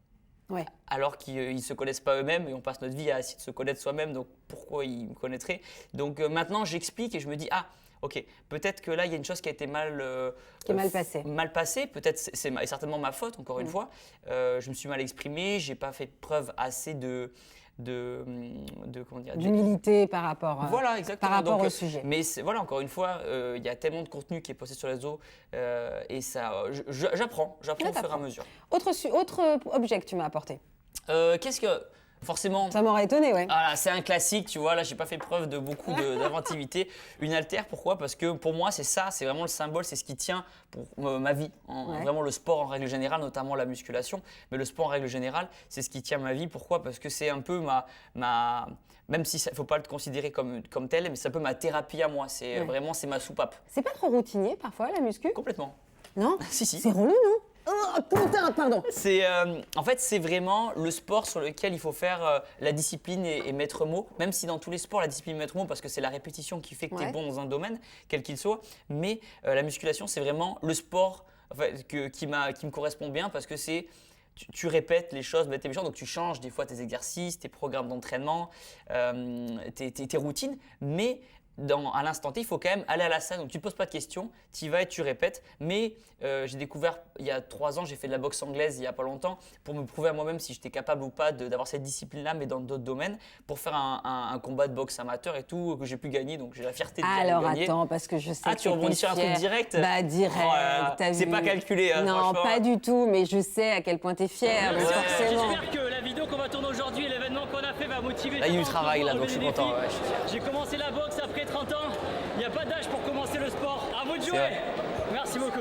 Speaker 2: Ouais.
Speaker 1: alors qu'ils ne se connaissent pas eux-mêmes et on passe notre vie à essayer de se connaître soi-même, donc pourquoi ils me connaîtraient? Donc maintenant j'explique et je me dis ah. Ok, peut-être que là, il y a une chose qui a été
Speaker 2: Qui est mal passée.
Speaker 1: Mal passée, peut-être c'est certainement ma faute, encore une fois. Je me suis mal exprimé, j'ai pas fait preuve assez comment dire,
Speaker 2: D'humilité par rapport,
Speaker 1: voilà, exactement.
Speaker 2: par rapport
Speaker 1: Donc,
Speaker 2: au sujet.
Speaker 1: Mais voilà, encore une fois, il y a tellement de contenu qui est posté sur les réseaux et ça, j'apprends au fur et à mesure.
Speaker 2: Autre objet que tu m'as apporté.
Speaker 1: Qu'est-ce que forcément.
Speaker 2: Ça m'aurait étonné, ouais.
Speaker 1: Voilà, c'est un classique, tu vois. Là, j'ai pas fait preuve de beaucoup d'inventivité. Une haltère, pourquoi? Parce que pour moi, c'est ça, c'est vraiment le symbole, c'est ce qui tient pour ma vie.
Speaker 2: Ouais.
Speaker 1: Vraiment le sport en règle générale, notamment la musculation. Mais le sport en règle générale, c'est ce qui tient ma vie. Pourquoi? Parce que c'est un peu même si il faut pas le considérer comme tel, mais c'est un peu ma thérapie à moi. C'est vraiment, c'est ma soupape.
Speaker 2: C'est pas trop routinier parfois la muscu?
Speaker 1: Complètement.
Speaker 2: Non?
Speaker 1: Si.
Speaker 2: C'est relou, non? Oh putain, pardon.
Speaker 1: En fait, c'est vraiment le sport sur lequel il faut faire la discipline et mettre mot, même si dans tous les sports, la discipline et mettre mot, parce que c'est la répétition qui fait que tu es bon dans un domaine, quel qu'il soit. Mais la musculation, c'est vraiment le sport qui me correspond bien parce que c'est. Tu répètes les choses bêtes et méchantes, donc tu changes des fois tes exercices, tes programmes d'entraînement, tes routines, mais à l'instant T, il faut quand même aller à la salle. Donc tu ne poses pas de questions, tu y vas et tu répètes. Mais j'ai découvert il y a 3 ans, j'ai fait de la boxe anglaise il n'y a pas longtemps pour me prouver à moi-même si j'étais capable ou pas d'avoir cette discipline-là, mais dans d'autres domaines, pour faire un combat de boxe amateur et tout, que j'ai pu gagner. Donc j'ai la fierté de dire
Speaker 2: Alors
Speaker 1: gagner.
Speaker 2: attends, parce que je sais que
Speaker 1: tu rebondis sur un truc direct?
Speaker 2: Bah direct,
Speaker 1: Oh là là,
Speaker 2: t'as
Speaker 1: c'est
Speaker 2: vu.
Speaker 1: pas calculé, hein,
Speaker 2: non,
Speaker 1: franchement.
Speaker 2: pas du tout, mais je sais à quel point t'es fier, mais forcément.
Speaker 4: J'espère que la vidéo qu'on va tourner aujourd'hui et l'événement qu'on a fait va motiver.
Speaker 1: Là, il y a du
Speaker 4: tout le
Speaker 1: travail,
Speaker 4: monde
Speaker 1: là,
Speaker 4: à
Speaker 1: donc je suis
Speaker 4: relever des
Speaker 1: content,
Speaker 4: défis.
Speaker 1: ouais, je suis fier.
Speaker 4: J'ai commencé la boxe après 30 ans. Il n'y a pas d'âge pour commencer le sport. À vous de jouer.
Speaker 1: vrai.
Speaker 4: Merci beaucoup.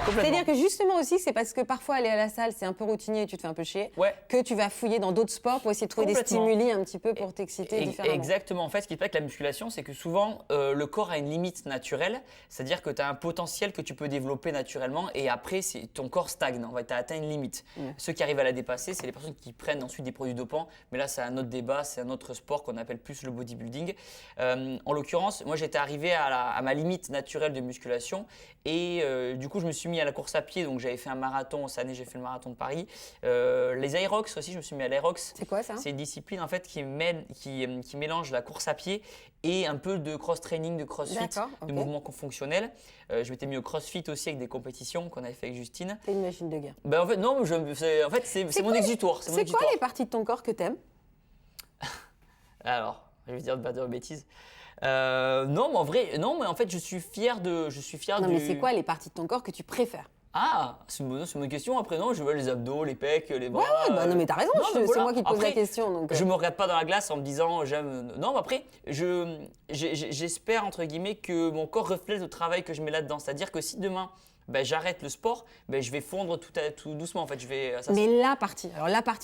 Speaker 1: Complètement.
Speaker 2: C'est-à-dire que justement aussi, c'est parce que parfois aller à la salle, c'est un peu routinier et tu te fais un peu chier,
Speaker 1: Ouais.
Speaker 2: que tu vas fouiller dans d'autres sports pour essayer de trouver des
Speaker 1: Complètement.
Speaker 2: stimuli un petit peu pour t'exciter différemment.
Speaker 1: Exactement. En fait, ce qui est pas avec la musculation, c'est que souvent, le corps a une limite naturelle. C'est-à-dire que tu as un potentiel que tu peux développer naturellement et après, ton corps stagne. Tu as atteint une limite. Ceux qui arrivent à la dépasser, c'est les personnes qui prennent ensuite des produits dopants. Mais là, c'est un autre débat, c'est un autre sport qu'on appelle plus le bodybuilding. En l'occurrence, moi, j'étais arrivé à ma limite naturelle de musculation et du coup, je me suis mis à la course à pied. Donc, j'avais fait un marathon cette année, j'ai fait le marathon de Paris. Les Aerox aussi, je me suis mis à l'Aerox.
Speaker 2: C'est quoi ça?
Speaker 1: C'est une discipline en fait qui mélange la course à pied et un peu de cross-training, de crossfit,
Speaker 2: D'accord, ok.
Speaker 1: de mouvements fonctionnels. Je m'étais mis au crossfit aussi avec des compétitions qu'on avait fait avec Justine.
Speaker 2: T'es une machine de guerre.
Speaker 1: Ben, en fait, non, c'est mon exutoire. C'est mon
Speaker 2: C'est quoi
Speaker 1: exutoire.
Speaker 2: les parties de ton corps que t'aimes?
Speaker 1: Alors, je vais dire pas de bêtises. Non, mais en vrai, non, mais en fait, je suis fier
Speaker 2: Non,
Speaker 1: du.
Speaker 2: mais c'est quoi les parties de ton corps que tu préfères?
Speaker 1: Ah, c'est une bonne question. Après, non, je veux les abdos, les pecs, les bras.
Speaker 2: Ouais, bah non, mais t'as raison,
Speaker 1: non, mais
Speaker 2: c'est
Speaker 1: voilà.
Speaker 2: moi qui te pose
Speaker 1: Après,
Speaker 2: la question. Donc,
Speaker 1: Je me regarde pas dans la glace en me disant j'aime. Non, mais après, j'espère entre guillemets que mon corps reflète le travail que je mets là-dedans. C'est-à-dire que si demain j'arrête le sport, je vais fondre tout doucement. En fait,
Speaker 2: Mais la partie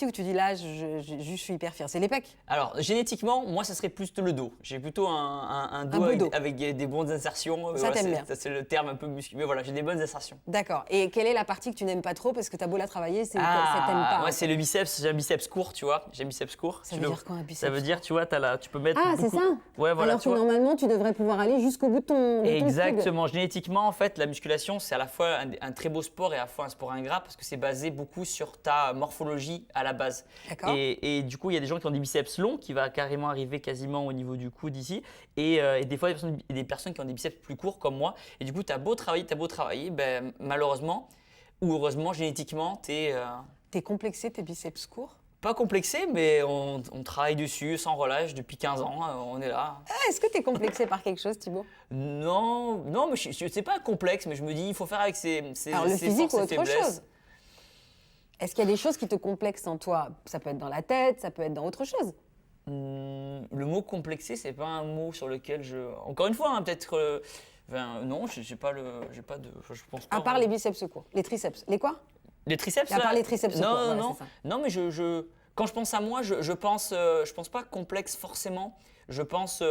Speaker 2: où tu dis là, je suis hyper fière, c'est les pecs.
Speaker 1: Alors, génétiquement, moi, ça serait plus le dos. J'ai plutôt un dos,
Speaker 2: beau dos.
Speaker 1: avec des bonnes insertions.
Speaker 2: Ça,
Speaker 1: Voilà,
Speaker 2: t'aimes bien.
Speaker 1: Ça, c'est le terme un peu musculé. Mais voilà, j'ai des bonnes insertions.
Speaker 2: D'accord. Et quelle est la partie que tu n'aimes pas trop parce que t'as beau la travailler, ça t'aime pas?
Speaker 1: Ouais, c'est le biceps. J'ai un biceps court, tu vois. J'ai un biceps court.
Speaker 2: Ça veut dire quoi, un biceps
Speaker 1: Ça veut dire, tu vois, tu peux mettre.
Speaker 2: Ah, c'est
Speaker 1: beaucoup-
Speaker 2: ça?
Speaker 1: Ouais, voilà,
Speaker 2: Alors
Speaker 1: tu
Speaker 2: que
Speaker 1: vois.
Speaker 2: normalement, tu devrais pouvoir aller jusqu'au bout de ton coude.
Speaker 1: Exactement. Génétiquement, en fait, la musculation, c'est à la fois un très beau sport et à la fois un sport ingrat parce que c'est basé beaucoup sur ta morphologie à la base.
Speaker 2: D'accord.
Speaker 1: Et du coup, il y a des gens qui ont des biceps longs qui va carrément arriver quasiment au niveau du coude ici. Et des fois, des personnes qui ont des biceps plus courts comme moi. Et du coup, tu as beau travailler, malheureusement ou heureusement, génétiquement, tu es
Speaker 2: T'es complexé, tes biceps courts?
Speaker 1: pas complexé, mais on travaille dessus sans relâche depuis 15 ans. On est là.
Speaker 2: Ah, est-ce que t'es complexé par quelque chose, Thibaut?
Speaker 1: Non, mais c'est pas complexe, mais je me dis, il faut faire avec ses
Speaker 2: Alors, le
Speaker 1: ses
Speaker 2: physique
Speaker 1: forces
Speaker 2: ou
Speaker 1: et
Speaker 2: autre
Speaker 1: faiblesses.
Speaker 2: chose? Est-ce qu'il y a des choses qui te complexent en toi? Ça peut être dans la tête, ça peut être dans autre chose.
Speaker 1: Le mot complexé, c'est pas un mot sur lequel je. Encore une fois, hein, peut-être. Non, j'ai pas de. Je pense pas.
Speaker 2: À part les biceps courts, les triceps. Les quoi?
Speaker 1: Les triceps.
Speaker 2: À part
Speaker 1: là
Speaker 2: les triceps
Speaker 1: Non,
Speaker 2: courts,
Speaker 1: non,
Speaker 2: voilà,
Speaker 1: non.
Speaker 2: c'est ça.
Speaker 1: Non, mais quand je pense à moi, je pense pas complexe forcément. Je pense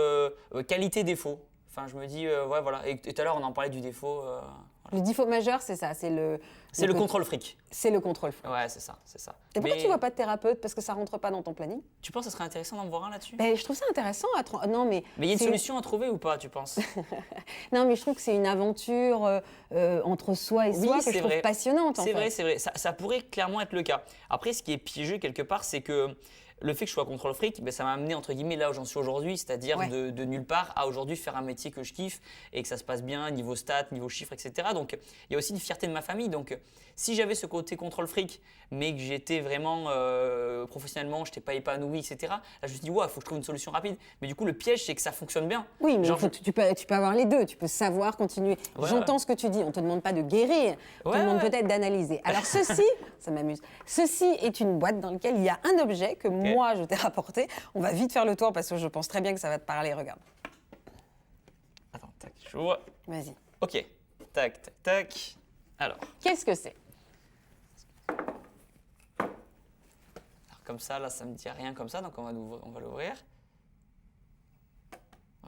Speaker 1: qualité-défaut. Enfin, je me dis, ouais, voilà. Et tout à l'heure, on en parlait du défaut.
Speaker 2: Le défaut majeur, c'est ça, c'est le
Speaker 1: contrôle fric.
Speaker 2: C'est le contrôle.
Speaker 1: Ouais, c'est ça, c'est ça.
Speaker 2: Et pourquoi
Speaker 1: Mais
Speaker 2: tu vois pas de thérapeute? Parce que ça rentre pas dans ton planning?
Speaker 1: tu penses que ce serait intéressant d'en voir un là-dessus?
Speaker 2: Ben, je trouve ça intéressant. Non, mais
Speaker 1: Mais il y a une
Speaker 2: c'est-
Speaker 1: solution à trouver ou pas, tu penses?
Speaker 2: Non, mais je trouve que c'est une aventure entre soi et
Speaker 1: Oui,
Speaker 2: soi que
Speaker 1: c'est
Speaker 2: je trouve
Speaker 1: vrai.
Speaker 2: passionnante. En
Speaker 1: C'est
Speaker 2: fait.
Speaker 1: vrai, c'est vrai. Ça pourrait clairement être le cas. Après, ce qui est piégeux quelque part, c'est que le fait que je sois contrôle fric, ben, ça m'a amené entre guillemets là où j'en suis aujourd'hui, c'est-à-dire
Speaker 2: Ouais.
Speaker 1: de nulle part à aujourd'hui faire un métier que je kiffe et que ça se passe bien, niveau stats, niveau chiffres, etc. Donc il y a aussi une fierté de ma famille. Donc si j'avais ce côté contrôle fric, mais que j'étais vraiment professionnellement, je n'étais pas épanoui, etc. Là, je me suis dit, ouais, il faut que je trouve une solution rapide. Mais du coup, le piège, c'est que ça fonctionne bien.
Speaker 2: Oui, mais
Speaker 1: Genre,
Speaker 2: tu peux avoir les deux. Tu peux savoir, continuer.
Speaker 1: Ouais,
Speaker 2: J'entends ce que tu dis. On te demande pas de guérir. On te
Speaker 1: Ouais,
Speaker 2: demande
Speaker 1: ouais.
Speaker 2: peut-être d'analyser. Alors ceci, ça m'amuse. Ceci est une boîte dans laquelle il y a un objet que moi je t'ai rapporté. On va vite faire le tour parce que je pense très bien que ça va te parler. Regarde.
Speaker 1: Attends, tac, je vois.
Speaker 2: Vas-y.
Speaker 1: Ok, tac, tac, tac. Alors.
Speaker 2: Qu'est-ce que c'est?
Speaker 1: Alors comme ça, là, ça me dit rien comme ça, donc on va l'ouvrir.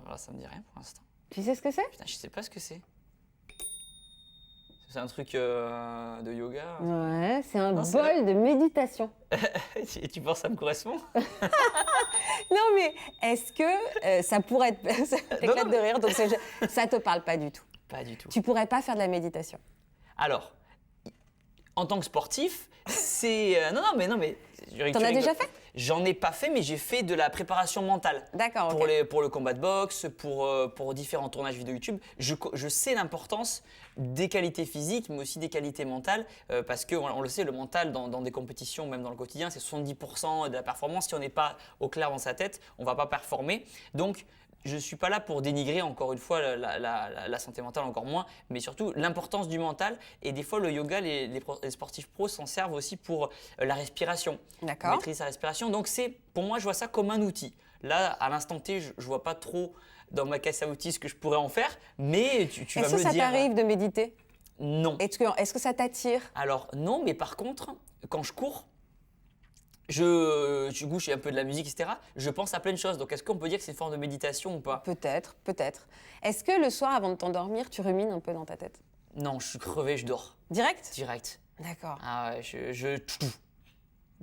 Speaker 1: Voilà, ça me dit rien pour l'instant.
Speaker 2: Tu sais ce que c'est?
Speaker 1: Putain, je sais pas ce que c'est. C'est un truc de yoga.
Speaker 2: Ouais, c'est un
Speaker 1: Non, c'est
Speaker 2: bol de méditation.
Speaker 1: Et tu penses que ça me correspond?
Speaker 2: Non, mais est-ce que ça pourrait être. Ça t'éclate de rire, donc ça te parle pas du tout.
Speaker 1: Pas du tout.
Speaker 2: Tu pourrais pas faire de la méditation.
Speaker 1: Alors, en tant que sportif, c'est. Non, mais.
Speaker 2: T'en as déjà fait?
Speaker 1: J'en ai pas fait, mais j'ai fait de la préparation mentale.
Speaker 2: D'accord,
Speaker 1: Pour,
Speaker 2: ok.
Speaker 1: pour le combat de boxe, pour différents tournages vidéo YouTube. Je sais l'importance des qualités physiques, mais aussi des qualités mentales, parce que on le sait, le mental dans des compétitions, même dans le quotidien, c'est 70% de la performance. Si on n'est pas au clair dans sa tête, on ne va pas performer. Donc, je ne suis pas là pour dénigrer, encore une fois, la santé mentale, encore moins, mais surtout l'importance du mental. Et des fois, le yoga, les sportifs pros s'en servent aussi pour la respiration.
Speaker 2: D'accord.
Speaker 1: Maîtriser sa respiration. Donc, pour moi, je vois ça comme un outil. Là, à l'instant T, je ne vois pas trop dans ma caisse à outils ce que je pourrais en faire, mais tu vas
Speaker 2: Est-ce
Speaker 1: me
Speaker 2: que
Speaker 1: le
Speaker 2: ça
Speaker 1: dire.
Speaker 2: t'arrive de méditer?
Speaker 1: Non.
Speaker 2: Est-ce que ça t'attire?
Speaker 1: Alors, non, mais par contre, quand je cours, du coup, je fais un peu de la musique, etc. Je pense à plein de choses. Donc, est-ce qu'on peut dire que c'est une forme de méditation ou pas?
Speaker 2: Peut-être, peut-être. Est-ce que le soir, avant de t'endormir, tu rumines un peu dans ta tête?
Speaker 1: Non, je suis crevé, je dors.
Speaker 2: Direct?
Speaker 1: Direct.
Speaker 2: D'accord.
Speaker 1: Ah ouais,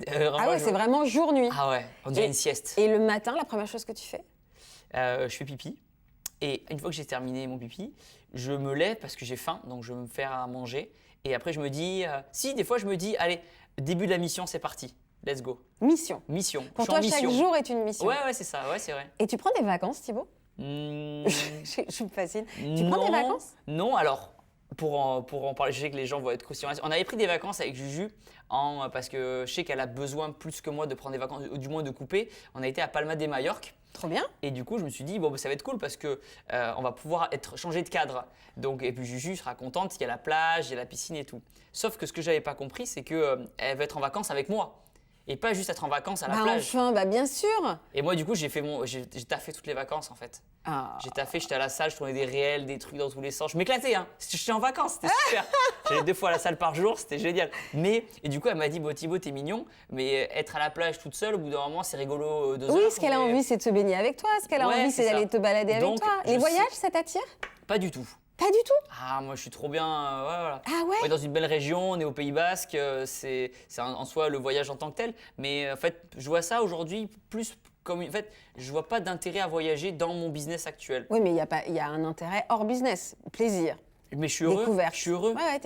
Speaker 2: Ah ouais, c'est vraiment jour-nuit.
Speaker 1: Ah ouais, on dirait une sieste.
Speaker 2: Et le matin, la première chose que tu fais?
Speaker 1: Je fais pipi. Et une fois que j'ai terminé mon pipi, je me lève parce que j'ai faim, donc je vais me faire à manger. Et après, je me dis, des fois, je me dis, allez, début de la mission, c'est parti. Let's go.
Speaker 2: Mission.
Speaker 1: Mission.
Speaker 2: Pour
Speaker 1: je suis
Speaker 2: toi,
Speaker 1: en
Speaker 2: chaque
Speaker 1: mission.
Speaker 2: jour est une mission.
Speaker 1: Ouais, c'est ça, ouais, c'est vrai.
Speaker 2: Et tu prends des vacances, Thibaut?
Speaker 1: Hmm,
Speaker 2: Je me fascine. Tu prends des vacances?
Speaker 1: Non, alors, pour en parler, je sais que les gens vont être croustillants. On avait pris des vacances avec Juju parce que je sais qu'elle a besoin plus que moi de prendre des vacances, ou du moins de couper. On a été à Palma de Majorque.
Speaker 2: Trop bien.
Speaker 1: Et du coup, je me suis dit, bon, bah, ça va être cool parce que on va pouvoir changer de cadre. Donc, et puis Juju sera contente, il y a la plage, il y a la piscine et tout. Sauf que ce que je n'avais pas compris, c'est qu'elle va être en vacances avec moi. Et pas juste être en vacances à la
Speaker 2: Bah
Speaker 1: plage.
Speaker 2: enfin, bah bien sûr.
Speaker 1: Et moi, du coup, j'ai taffé toutes les vacances en fait.
Speaker 2: Ah.
Speaker 1: J'ai taffé, j'étais à la salle, je tournais des réels, des trucs dans tous les sens. Je m'éclatais, hein. J'étais en vacances, c'était super. J'allais 2 fois à la salle par jour, c'était génial. Et du coup, elle m'a dit, bon, Thibaut, t'es mignon, mais être à la plage toute seule, au bout d'un moment, c'est rigolo 2 heures.
Speaker 2: Oui, ce qu'elle a
Speaker 1: mais
Speaker 2: envie, c'est de se baigner avec toi. Ce qu'elle a
Speaker 1: Ouais,
Speaker 2: envie,
Speaker 1: c'est
Speaker 2: c'est
Speaker 1: ça.
Speaker 2: d'aller te balader avec
Speaker 1: Donc,
Speaker 2: toi.
Speaker 1: je
Speaker 2: Les
Speaker 1: sais-
Speaker 2: voyages, ça t'attire?
Speaker 1: Pas du tout.
Speaker 2: Pas du tout.
Speaker 1: Ah, moi, je suis trop bien. Ouais, voilà.
Speaker 2: Ah ouais?
Speaker 1: On est dans une belle région, on est au Pays Basque, c'est en soi le voyage en tant que tel. Mais en fait, je vois ça aujourd'hui plus comme. En fait, je vois pas d'intérêt à voyager dans mon business actuel.
Speaker 2: Oui, mais il y a un intérêt hors business. Plaisir.
Speaker 1: Mais je suis heureux.
Speaker 2: Découverte.
Speaker 1: Je suis heureux.
Speaker 2: Ouais,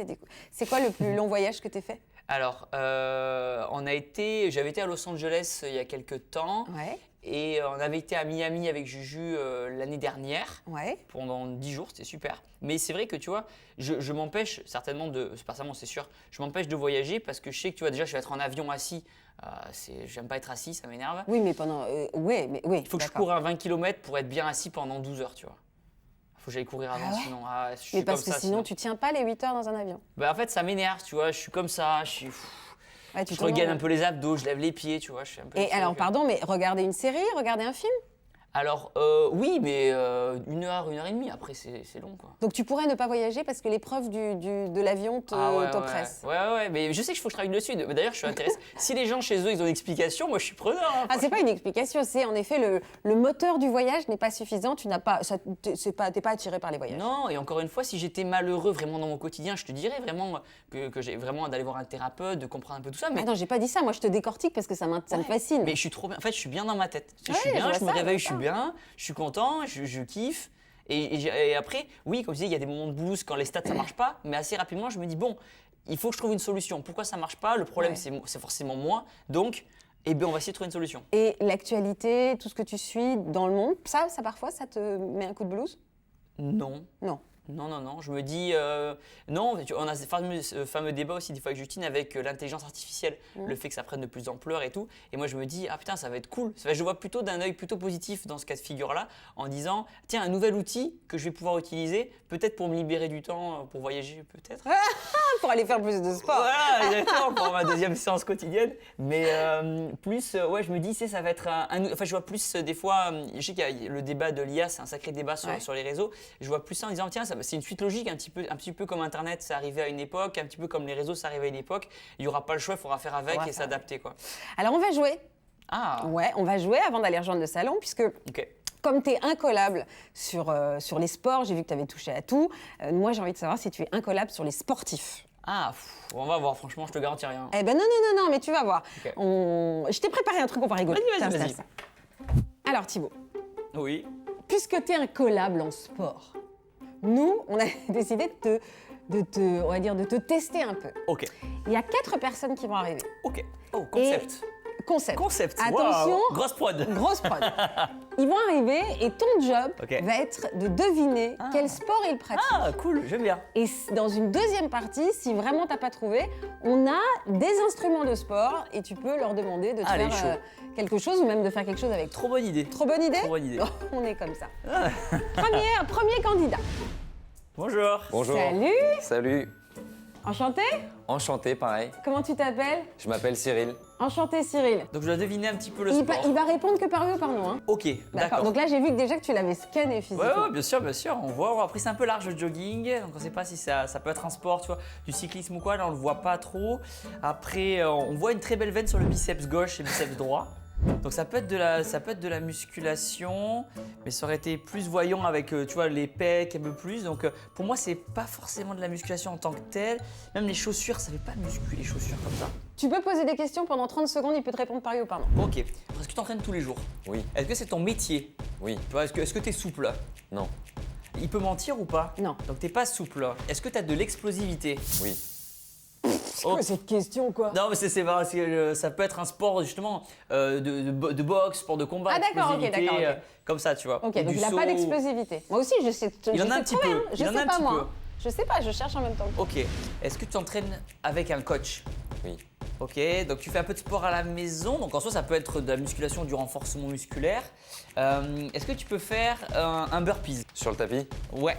Speaker 2: c'est quoi le plus long voyage que t'aies fait?
Speaker 1: Alors, j'avais été à Los Angeles il y a quelques temps.
Speaker 2: Ouais,
Speaker 1: Et on avait été à Miami avec Juju l'année dernière.
Speaker 2: ouais.
Speaker 1: Pendant 10 jours, c'était super. Mais c'est vrai que tu vois, je m'empêche certainement personnellement c'est sûr, je m'empêche de voyager parce que je sais que tu vois déjà je vais être en avion assis. J'aime pas être assis, ça m'énerve.
Speaker 2: Oui, mais pendant. Oui, mais oui.
Speaker 1: Il faut que je
Speaker 2: d'accord.
Speaker 1: cours à 20 km pour être bien assis pendant 12 heures, tu vois. Il faut que j'aille courir avant,
Speaker 2: Ah ouais
Speaker 1: sinon je suis
Speaker 2: Mais parce
Speaker 1: comme
Speaker 2: que
Speaker 1: ça.
Speaker 2: sinon, tu tiens pas les 8 heures dans un avion.
Speaker 1: Bah, en fait, ça m'énerve, tu vois, je suis comme ça,
Speaker 2: Ouais, tu
Speaker 1: je
Speaker 2: tournes en
Speaker 1: regagne
Speaker 2: rond.
Speaker 1: un peu les abdos, je lève les pieds, tu vois, je fais un peu
Speaker 2: Et
Speaker 1: des
Speaker 2: alors,
Speaker 1: trucs.
Speaker 2: pardon, mais regarder une série, regarder un film?
Speaker 1: Alors, oui, mais 1 heure et demie, après, c'est long, quoi.
Speaker 2: Donc tu pourrais ne pas voyager parce que l'épreuve de l'avion t'oppresse.
Speaker 1: Ouais, mais je sais qu'il faut que je travaille dessus. Mais d'ailleurs, je suis intéressé. Si les gens chez eux, ils ont une explication, moi, je suis preneur. Hein,
Speaker 2: Ah, c'est pas une explication, c'est en effet le moteur du voyage n'est pas suffisant, tu n'as pas, t'es pas attiré par les voyages.
Speaker 1: Non, et encore une fois, si j'étais malheureux vraiment dans mon quotidien, je te dirais vraiment que j'ai vraiment d'aller voir un thérapeute, de comprendre un peu tout ça. Mais,
Speaker 2: Ah non, j'ai pas dit ça, moi je te décortique parce que ça me fascine.
Speaker 1: mais je suis trop bien. En fait, je suis bien dans ma tête. Je
Speaker 2: Ouais,
Speaker 1: suis
Speaker 2: je
Speaker 1: bien,
Speaker 2: vois
Speaker 1: je me
Speaker 2: ça,
Speaker 1: réveille,
Speaker 2: je
Speaker 1: je
Speaker 2: vois
Speaker 1: suis bien, je suis content, je kiffe. Et après, oui, comme je disais, il y a des moments de blues quand les stats ça marche pas, mais assez rapidement, je me dis bon, il faut que je trouve une solution. Pourquoi ça marche pas? Le problème,
Speaker 2: Ouais.
Speaker 1: c'est forcément moi. Donc, eh bien, on va essayer de trouver une solution.
Speaker 2: Et l'actualité, tout ce que tu suis dans le monde, ça parfois, ça te met un coup de blues?
Speaker 1: Non.
Speaker 2: Non.
Speaker 1: Non, je me dis, non, on a ce fameux débat aussi des fois avec Justine avec l'intelligence artificielle, le fait que ça prenne de plus d'ampleur et tout. Et moi je me dis, ah putain, ça va être cool. Je vois plutôt d'un œil plutôt positif dans ce cas de figure-là, en disant, tiens, un nouvel outil que je vais pouvoir utiliser, peut-être pour me libérer du temps, pour voyager peut-être.
Speaker 2: Pour aller faire plus de sport.
Speaker 1: Voilà, exactement, pour ma deuxième séance quotidienne. Mais plus, ouais, je me dis, ça va être enfin, je vois plus des fois, je sais qu'il y a le débat de l'IA, c'est un sacré débat sur les réseaux. Je vois plus ça en disant, tiens, c'est une suite logique, un petit peu comme Internet, ça arrivait à une époque, un petit peu comme les réseaux, ça arrivait à une époque. Il n'y aura pas le choix, il faudra faire avec et s'adapter, quoi.
Speaker 2: Alors on va jouer.
Speaker 1: Ah,
Speaker 2: Ouais, on va jouer avant d'aller rejoindre le salon, puisque
Speaker 1: ok.
Speaker 2: comme tu es incollable sur les sports, j'ai vu que tu avais touché à tout, moi j'ai envie de savoir si tu es incollable sur les sportifs.
Speaker 1: Ah, on va voir, franchement, je te garantis rien.
Speaker 2: Eh ben non, mais tu vas voir.
Speaker 1: Ok.
Speaker 2: Je t'ai préparé un truc, on va rigoler.
Speaker 1: Vas-y.
Speaker 2: Tiens, ça. Alors Thibaut,
Speaker 1: Oui.
Speaker 2: puisque tu es incollable en sport, nous, on a décidé on va dire, de te tester un peu.
Speaker 1: Ok.
Speaker 2: Il y a 4 personnes qui vont arriver.
Speaker 1: Ok. Oh, concept.
Speaker 2: Concept.
Speaker 1: Waouh.
Speaker 2: Attention,
Speaker 1: Grosse prod.
Speaker 2: grosse prod. Ils vont arriver et ton job
Speaker 1: Ok.
Speaker 2: va être de deviner quel sport ils pratiquent.
Speaker 1: Ah, cool, j'aime bien.
Speaker 2: Et dans une deuxième partie, si vraiment t'as pas trouvé, on a des instruments de sport et tu peux leur demander de te
Speaker 1: Allez,
Speaker 2: faire
Speaker 1: chaud.
Speaker 2: quelque chose ou même de faire quelque chose avec.
Speaker 1: Trop bonne idée.
Speaker 2: Trop bonne idée?
Speaker 1: Trop bonne idée.
Speaker 2: On est comme ça. Premier candidat.
Speaker 1: Bonjour.
Speaker 5: Bonjour.
Speaker 2: Salut,
Speaker 5: Salut.
Speaker 2: enchanté.
Speaker 5: Enchanté, pareil.
Speaker 2: Comment tu t'appelles?
Speaker 5: Je m'appelle Cyril.
Speaker 2: Enchanté Cyril.
Speaker 1: Donc je dois deviner un petit peu le
Speaker 2: Il
Speaker 1: sport.
Speaker 2: va répondre que par oui ou par non. Hein.
Speaker 1: Ok, d'accord.
Speaker 2: Donc là, j'ai vu que déjà que tu l'avais scanné physiquement.
Speaker 1: Ouais, bien sûr, on voit. Après, c'est un peu large le jogging, donc on sait pas si ça peut être un sport, tu vois, du cyclisme ou quoi, là on le voit pas trop. Après, on voit une très belle veine sur le biceps gauche et biceps droit. Donc ça peut être de la musculation, mais ça aurait été plus voyant avec, tu vois, les pecs un peu plus. Donc pour moi, c'est pas forcément de la musculation en tant que telle. Même les chaussures, ça fait pas muscu les chaussures comme ça.
Speaker 2: Tu peux poser des questions pendant 30 secondes, il peut te répondre par oui ou par non.
Speaker 1: Ok. Est-ce que tu t'entraînes tous les jours?
Speaker 5: Oui.
Speaker 1: Est-ce que c'est ton métier?
Speaker 5: Oui.
Speaker 1: Tu vois, est-ce que tu es souple?
Speaker 5: Non.
Speaker 1: Il peut mentir ou pas?
Speaker 2: Non.
Speaker 1: Donc t'es pas souple. Est-ce que tu as de l'explosivité?
Speaker 5: Oui.
Speaker 2: C'est quoi cette question, quoi?
Speaker 1: Non, mais c'est parce que ça peut être un sport justement de boxe, sport de combat.
Speaker 2: Ah, d'accord, ok,
Speaker 1: explosivité,
Speaker 2: d'accord, ok.
Speaker 1: comme ça, tu vois.
Speaker 2: Ok,
Speaker 1: Ou
Speaker 2: donc
Speaker 1: du
Speaker 2: il n'a
Speaker 1: saut.
Speaker 2: pas d'explosivité. Moi aussi, je sais.
Speaker 1: Il en a un petit peu.
Speaker 2: Je
Speaker 1: Il en a
Speaker 2: sais
Speaker 1: un
Speaker 2: pas
Speaker 1: petit
Speaker 2: moi.
Speaker 1: peu.
Speaker 2: Hein. Je sais pas, je cherche en même temps.
Speaker 1: Ok. Est-ce que tu t'entraînes avec un coach?
Speaker 5: Oui.
Speaker 1: Ok, donc tu fais un peu de sport à la maison. Donc en soi, ça peut être de la musculation, du renforcement musculaire. Est-ce que tu peux faire un burpees?
Speaker 5: Sur le tapis?
Speaker 1: Ouais.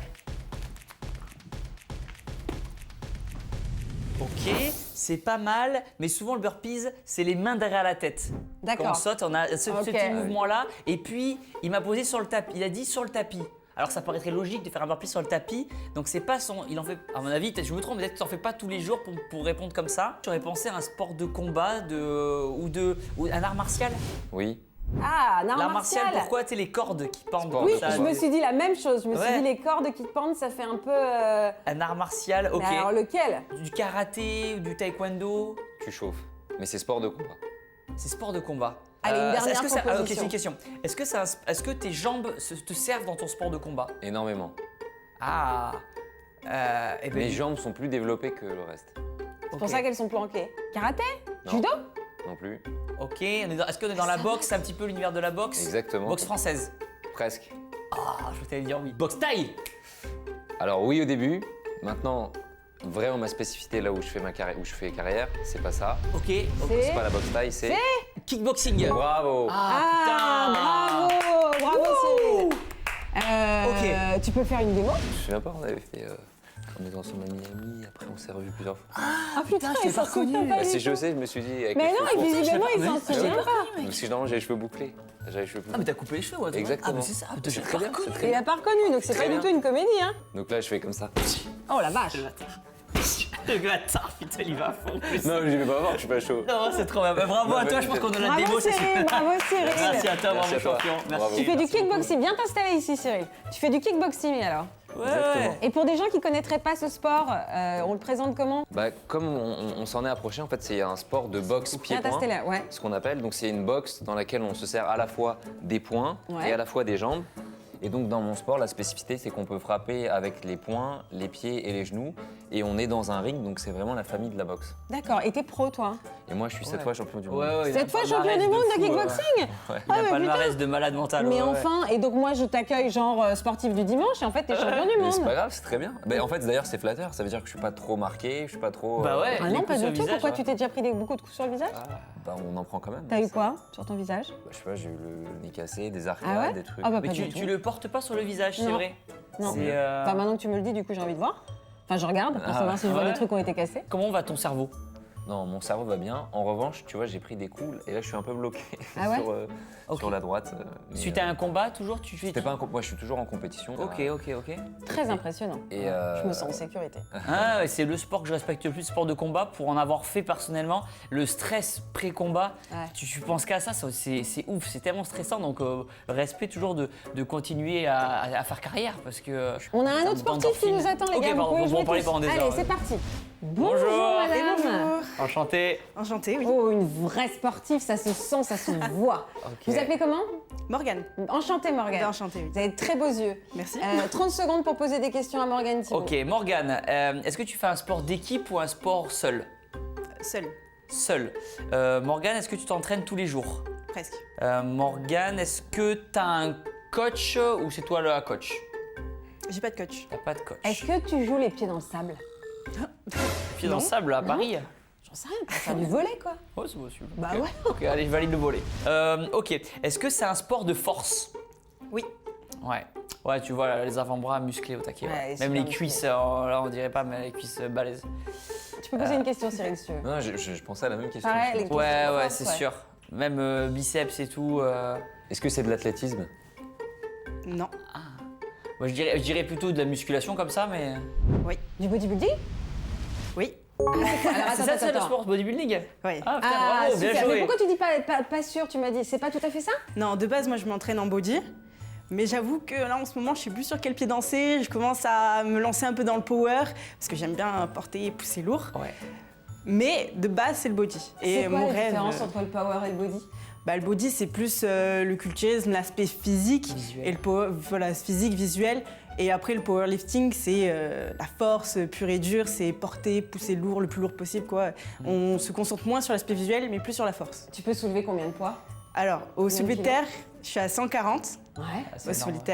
Speaker 1: Ok, c'est pas mal, mais souvent le burpees, c'est les mains derrière la tête.
Speaker 2: D'accord.
Speaker 1: Quand on saute, on a ce
Speaker 2: Ok.
Speaker 1: petit mouvement-là. Et puis, il m'a posé sur le tapis. Il a dit sur le tapis. Alors ça paraîtrait logique de faire un burpee sur le tapis. Donc c'est pas son. Il en fait. À mon avis, peut-être je me trompe, peut-être que tu en fais pas tous les jours pour répondre comme ça. J'aurais pensé à un sport de combat ou un art martial.
Speaker 5: Oui.
Speaker 2: Ah, un art
Speaker 1: L'art
Speaker 2: martial.
Speaker 1: martial, pourquoi? Tu sais, les cordes qui pendent.
Speaker 5: Sport
Speaker 1: comme
Speaker 2: Oui,
Speaker 5: de
Speaker 1: ça,
Speaker 2: je me suis dit la même chose. Je me suis
Speaker 1: Ouais.
Speaker 2: dit les cordes qui te pendent, ça fait un peu.
Speaker 1: Un art martial, ok.
Speaker 2: Mais alors lequel?
Speaker 1: Du karaté ou du taekwondo.
Speaker 5: Tu chauffes. Mais c'est sport de combat.
Speaker 1: C'est sport de combat.
Speaker 2: Allez, une dernière
Speaker 1: est-ce que ok,
Speaker 2: proposition.
Speaker 1: c'est une question. Est-ce que tes jambes te servent dans ton sport de combat?
Speaker 5: Énormément.
Speaker 1: Ah. Eh ben,
Speaker 5: Mes jambes sont plus développées que le reste.
Speaker 2: C'est pour ça qu'elles sont planquées. Karaté?
Speaker 5: Non.
Speaker 2: Judo?
Speaker 5: Non plus.
Speaker 1: Ok. Est-ce qu'on est dans la boxe, un petit peu l'univers de la boxe?
Speaker 5: Exactement.
Speaker 1: Boxe française.
Speaker 5: Presque.
Speaker 1: Ah, je vais t'allais dire oui. Boxe thaï.
Speaker 5: Alors oui au début. Maintenant, vraiment ma spécificité là où je fais où je fais carrière, c'est pas ça.
Speaker 1: Ok.
Speaker 2: C'est-
Speaker 5: C'est pas la boxe taille, c'est.
Speaker 1: Kickboxing.
Speaker 5: Bravo.
Speaker 2: Ah, bravo Cyril. Tu peux faire une démo?
Speaker 5: Je sais même pas, on avait fait. On était ensemble à Miami, après on s'est revu plusieurs fois.
Speaker 2: Ah putain,
Speaker 1: je t'ai
Speaker 2: ils
Speaker 1: pas
Speaker 2: s'en souviennent
Speaker 1: reconnu.
Speaker 2: pas
Speaker 5: Bah,
Speaker 2: du
Speaker 5: si
Speaker 2: tout.
Speaker 5: je sais, je me suis dit. Avec
Speaker 2: Mais
Speaker 5: les
Speaker 2: non,
Speaker 5: cheveux
Speaker 2: et
Speaker 5: courts.
Speaker 2: visiblement, ils
Speaker 1: Mais
Speaker 2: s'en
Speaker 1: si, je l'ai
Speaker 2: souviennent
Speaker 1: pas
Speaker 2: pas.
Speaker 1: reconnu, mec.
Speaker 5: Parce que normalement, j'ai les cheveux bouclés. J'avais les cheveux
Speaker 1: Ah,
Speaker 5: bouclés.
Speaker 1: mais t'as coupé les cheveux, ouais, toi.
Speaker 5: Exactement.
Speaker 1: Ah, mais c'est ça.
Speaker 5: C'est très bien, c'est très
Speaker 2: Il
Speaker 5: bien.
Speaker 2: a pas reconnu, donc c'est
Speaker 5: Très
Speaker 2: pas du
Speaker 5: bien.
Speaker 2: tout une comédie, hein.
Speaker 5: Donc là, je fais comme ça.
Speaker 2: Oh la vache.
Speaker 1: Le bâtard, putain, il va à fond. en plus.
Speaker 5: Non, je vais pas voir, je suis pas chaud.
Speaker 1: Non, c'est trop bien. Bah, bravo à toi, je pense qu'on a la démo.
Speaker 2: Bravo
Speaker 1: c'est
Speaker 2: Cyril,
Speaker 1: super.
Speaker 2: bravo Cyril.
Speaker 1: Merci à toi,
Speaker 5: Merci
Speaker 1: bravo
Speaker 5: à toi.
Speaker 1: champion.
Speaker 5: Bravo.
Speaker 1: Merci.
Speaker 2: Tu fais du
Speaker 1: Merci beaucoup.
Speaker 2: kickboxing, viens t'installer ici Cyril. Tu fais du kickboxing alors.
Speaker 1: Ouais,
Speaker 5: Exactement.
Speaker 1: ouais.
Speaker 2: Et pour des gens qui connaîtraient pas ce sport, on le présente comment?
Speaker 5: Bah, comme on s'en est approché, en fait, c'est un sport de boxe
Speaker 2: Viens
Speaker 5: pied-point.
Speaker 2: t'installer là, ouais.
Speaker 5: Ce qu'on appelle, donc c'est une boxe dans laquelle on se sert à la fois des poings
Speaker 2: Ouais.
Speaker 5: et à la fois des jambes. Et donc dans mon sport, la spécificité, c'est qu'on peut frapper avec les poings, les pieds et les genoux. Et on est dans un ring, donc c'est vraiment la famille de la boxe.
Speaker 2: D'accord, et t'es pro toi?
Speaker 5: Et moi, je suis 7 fois champion du monde.
Speaker 1: Ouais, ouais, il a
Speaker 2: Cette fois
Speaker 1: un
Speaker 2: champion
Speaker 1: palmarès
Speaker 2: du monde de
Speaker 1: fou,
Speaker 2: kickboxing?
Speaker 5: Ouais.
Speaker 1: Il a
Speaker 2: Ah,
Speaker 1: un
Speaker 2: mais
Speaker 1: palmarès de malade mental.
Speaker 2: Mais
Speaker 1: ouais, ouais.
Speaker 2: enfin, et donc moi je t'accueille genre sportif du dimanche et en fait t'es champion du
Speaker 5: Mais c'est
Speaker 2: monde.
Speaker 5: pas grave, c'est très bien. Bah, en fait, d'ailleurs, c'est flatteur. Ça veut dire que je suis pas trop marqué, je suis pas trop.
Speaker 1: Bah ouais.
Speaker 2: Ah
Speaker 1: les
Speaker 2: non,
Speaker 1: coups
Speaker 2: pas
Speaker 1: sur
Speaker 2: du
Speaker 1: le
Speaker 2: tout.
Speaker 1: visage,
Speaker 2: Pourquoi
Speaker 1: ouais.
Speaker 2: tu t'es déjà pris beaucoup de coups sur le visage?
Speaker 5: Bah, on en prend quand même.
Speaker 2: T'as eu quoi sur ton visage?
Speaker 5: Bah, je sais pas, j'ai eu le nez cassé, des arcades,
Speaker 2: Ah ouais?
Speaker 5: des trucs.
Speaker 2: Ah bah
Speaker 1: Mais
Speaker 2: pas
Speaker 1: tu,
Speaker 2: du tout.
Speaker 1: tu le portes pas sur le visage, c'est
Speaker 2: Non.
Speaker 1: vrai.
Speaker 2: Non.
Speaker 1: C'est,
Speaker 2: Enfin maintenant que tu me le dis, du coup j'ai envie de voir. Enfin je regarde pour
Speaker 5: Ah,
Speaker 2: savoir si je vois
Speaker 1: ouais.
Speaker 2: des trucs qui ont été cassés.
Speaker 1: Comment va ton cerveau?
Speaker 5: Non, mon cerveau va bien. En revanche, tu vois, j'ai pris des coups et là, je suis un peu bloqué
Speaker 2: Ah ouais
Speaker 1: Ok.
Speaker 5: sur la droite. Mais,
Speaker 1: Suite à un combat, toujours tu fais.
Speaker 5: C'était pas un moi, je suis toujours en compétition.
Speaker 1: Ok, ok, ok.
Speaker 2: Très impressionnant.
Speaker 5: Et
Speaker 2: Je me sens en sécurité.
Speaker 1: Ah, ouais, c'est le sport que je respecte le plus, sport de combat, pour en avoir fait personnellement. Le stress pré-combat,
Speaker 2: Ouais.
Speaker 1: tu penses qu'à ça, c'est ouf, c'est tellement stressant. Donc, respect toujours de continuer à faire carrière parce que.
Speaker 2: On a un autre sportif qui nous attend les
Speaker 1: Ok,
Speaker 2: gars, vous
Speaker 1: pardon,
Speaker 2: pouvez
Speaker 1: on va
Speaker 2: jouer
Speaker 1: en parler
Speaker 2: tous.
Speaker 1: pendant des
Speaker 2: Allez,
Speaker 1: heures.
Speaker 2: c'est parti.
Speaker 1: Bonjour.
Speaker 2: madame.
Speaker 6: Bonjour.
Speaker 1: Enchanté.
Speaker 6: Enchantée, oui.
Speaker 2: Oh, une vraie sportive, ça se sent, ça se voit.
Speaker 1: Ok.
Speaker 2: Vous appelez comment?
Speaker 6: Morgane.
Speaker 2: Enchantée Morgane.
Speaker 6: Enchantée, oui.
Speaker 2: Vous avez de très beaux yeux.
Speaker 6: Merci.
Speaker 2: 30 secondes pour poser des questions à Morgane Thibault.
Speaker 1: Ok, Morgane, est-ce que tu fais un sport d'équipe ou un sport seul?
Speaker 6: Seule,
Speaker 1: Seul. Morgane, est-ce que tu t'entraînes tous les jours?
Speaker 6: presque.
Speaker 1: Morgane, est-ce que tu as un coach ou c'est toi le coach?
Speaker 6: J'ai pas de coach.
Speaker 1: T'as pas de coach.
Speaker 2: Est-ce que tu joues les pieds dans le sable?
Speaker 1: Pied dans le
Speaker 6: Non.
Speaker 1: sable à Paris?
Speaker 2: J'en sais rien, pour faire du volet quoi.
Speaker 1: Ouais, c'est possible.
Speaker 2: Bah
Speaker 1: Ok.
Speaker 2: ouais.
Speaker 1: Ok, allez, je valide le volet. Ok, est-ce que c'est un sport de force?
Speaker 6: Oui.
Speaker 1: Ouais. Ouais, tu vois, là, les avant-bras musclés au taquet. ouais.
Speaker 2: Ouais,
Speaker 1: Même
Speaker 2: super
Speaker 1: les
Speaker 2: musclés.
Speaker 1: cuisses, là on dirait pas, mais les cuisses balèzes.
Speaker 2: Tu peux poser une question Cyril si tu veux.
Speaker 5: Non, je pensais à la même question.
Speaker 2: Pareil,
Speaker 5: je
Speaker 2: les
Speaker 5: pense.
Speaker 1: Ouais,
Speaker 2: de
Speaker 1: ouais,
Speaker 2: force,
Speaker 1: c'est
Speaker 2: ouais.
Speaker 1: sûr. Même biceps et tout.
Speaker 5: Est-ce que c'est de l'athlétisme?
Speaker 6: Non.
Speaker 1: Moi, je dirais plutôt de la musculation comme ça, mais.
Speaker 6: Oui.
Speaker 2: Du bodybuilding?
Speaker 6: Oui.
Speaker 2: Alors
Speaker 1: C'est ça, c'est le
Speaker 2: attends.
Speaker 1: sport bodybuilding?
Speaker 6: Oui.
Speaker 1: Ah, putain,
Speaker 2: Ah,
Speaker 1: bravo, bien
Speaker 2: super. Mais
Speaker 1: joué.
Speaker 2: pourquoi tu dis pas sûr? Tu m'as dit, c'est pas tout à fait ça?
Speaker 6: Non, de base, moi, je m'entraîne en body. Mais j'avoue que là, en ce moment, je sais plus sur quel pied danser. Je commence à me lancer un peu dans le power. Parce que j'aime bien porter et pousser lourd.
Speaker 1: Ouais.
Speaker 6: Mais de base, c'est le body.
Speaker 2: C'est quoi
Speaker 6: mon
Speaker 2: la
Speaker 6: rêve.
Speaker 2: différence entre le power et le body?
Speaker 6: Bah, le body, c'est plus le culturisme, l'aspect physique.
Speaker 1: Visuel.
Speaker 6: Et le power, voilà, physique, visuel. Et après, le powerlifting, c'est la force pure et dure, c'est porter, pousser lourd, le plus lourd possible, quoi. On se concentre moins sur l'aspect visuel, mais plus sur la force.
Speaker 2: Tu peux soulever combien de poids?
Speaker 6: Alors, au soulevé de
Speaker 2: kilos
Speaker 6: terre, je suis à 140
Speaker 2: Ouais.
Speaker 1: Ah, c'est
Speaker 6: au soulevé
Speaker 1: énorme.
Speaker 6: de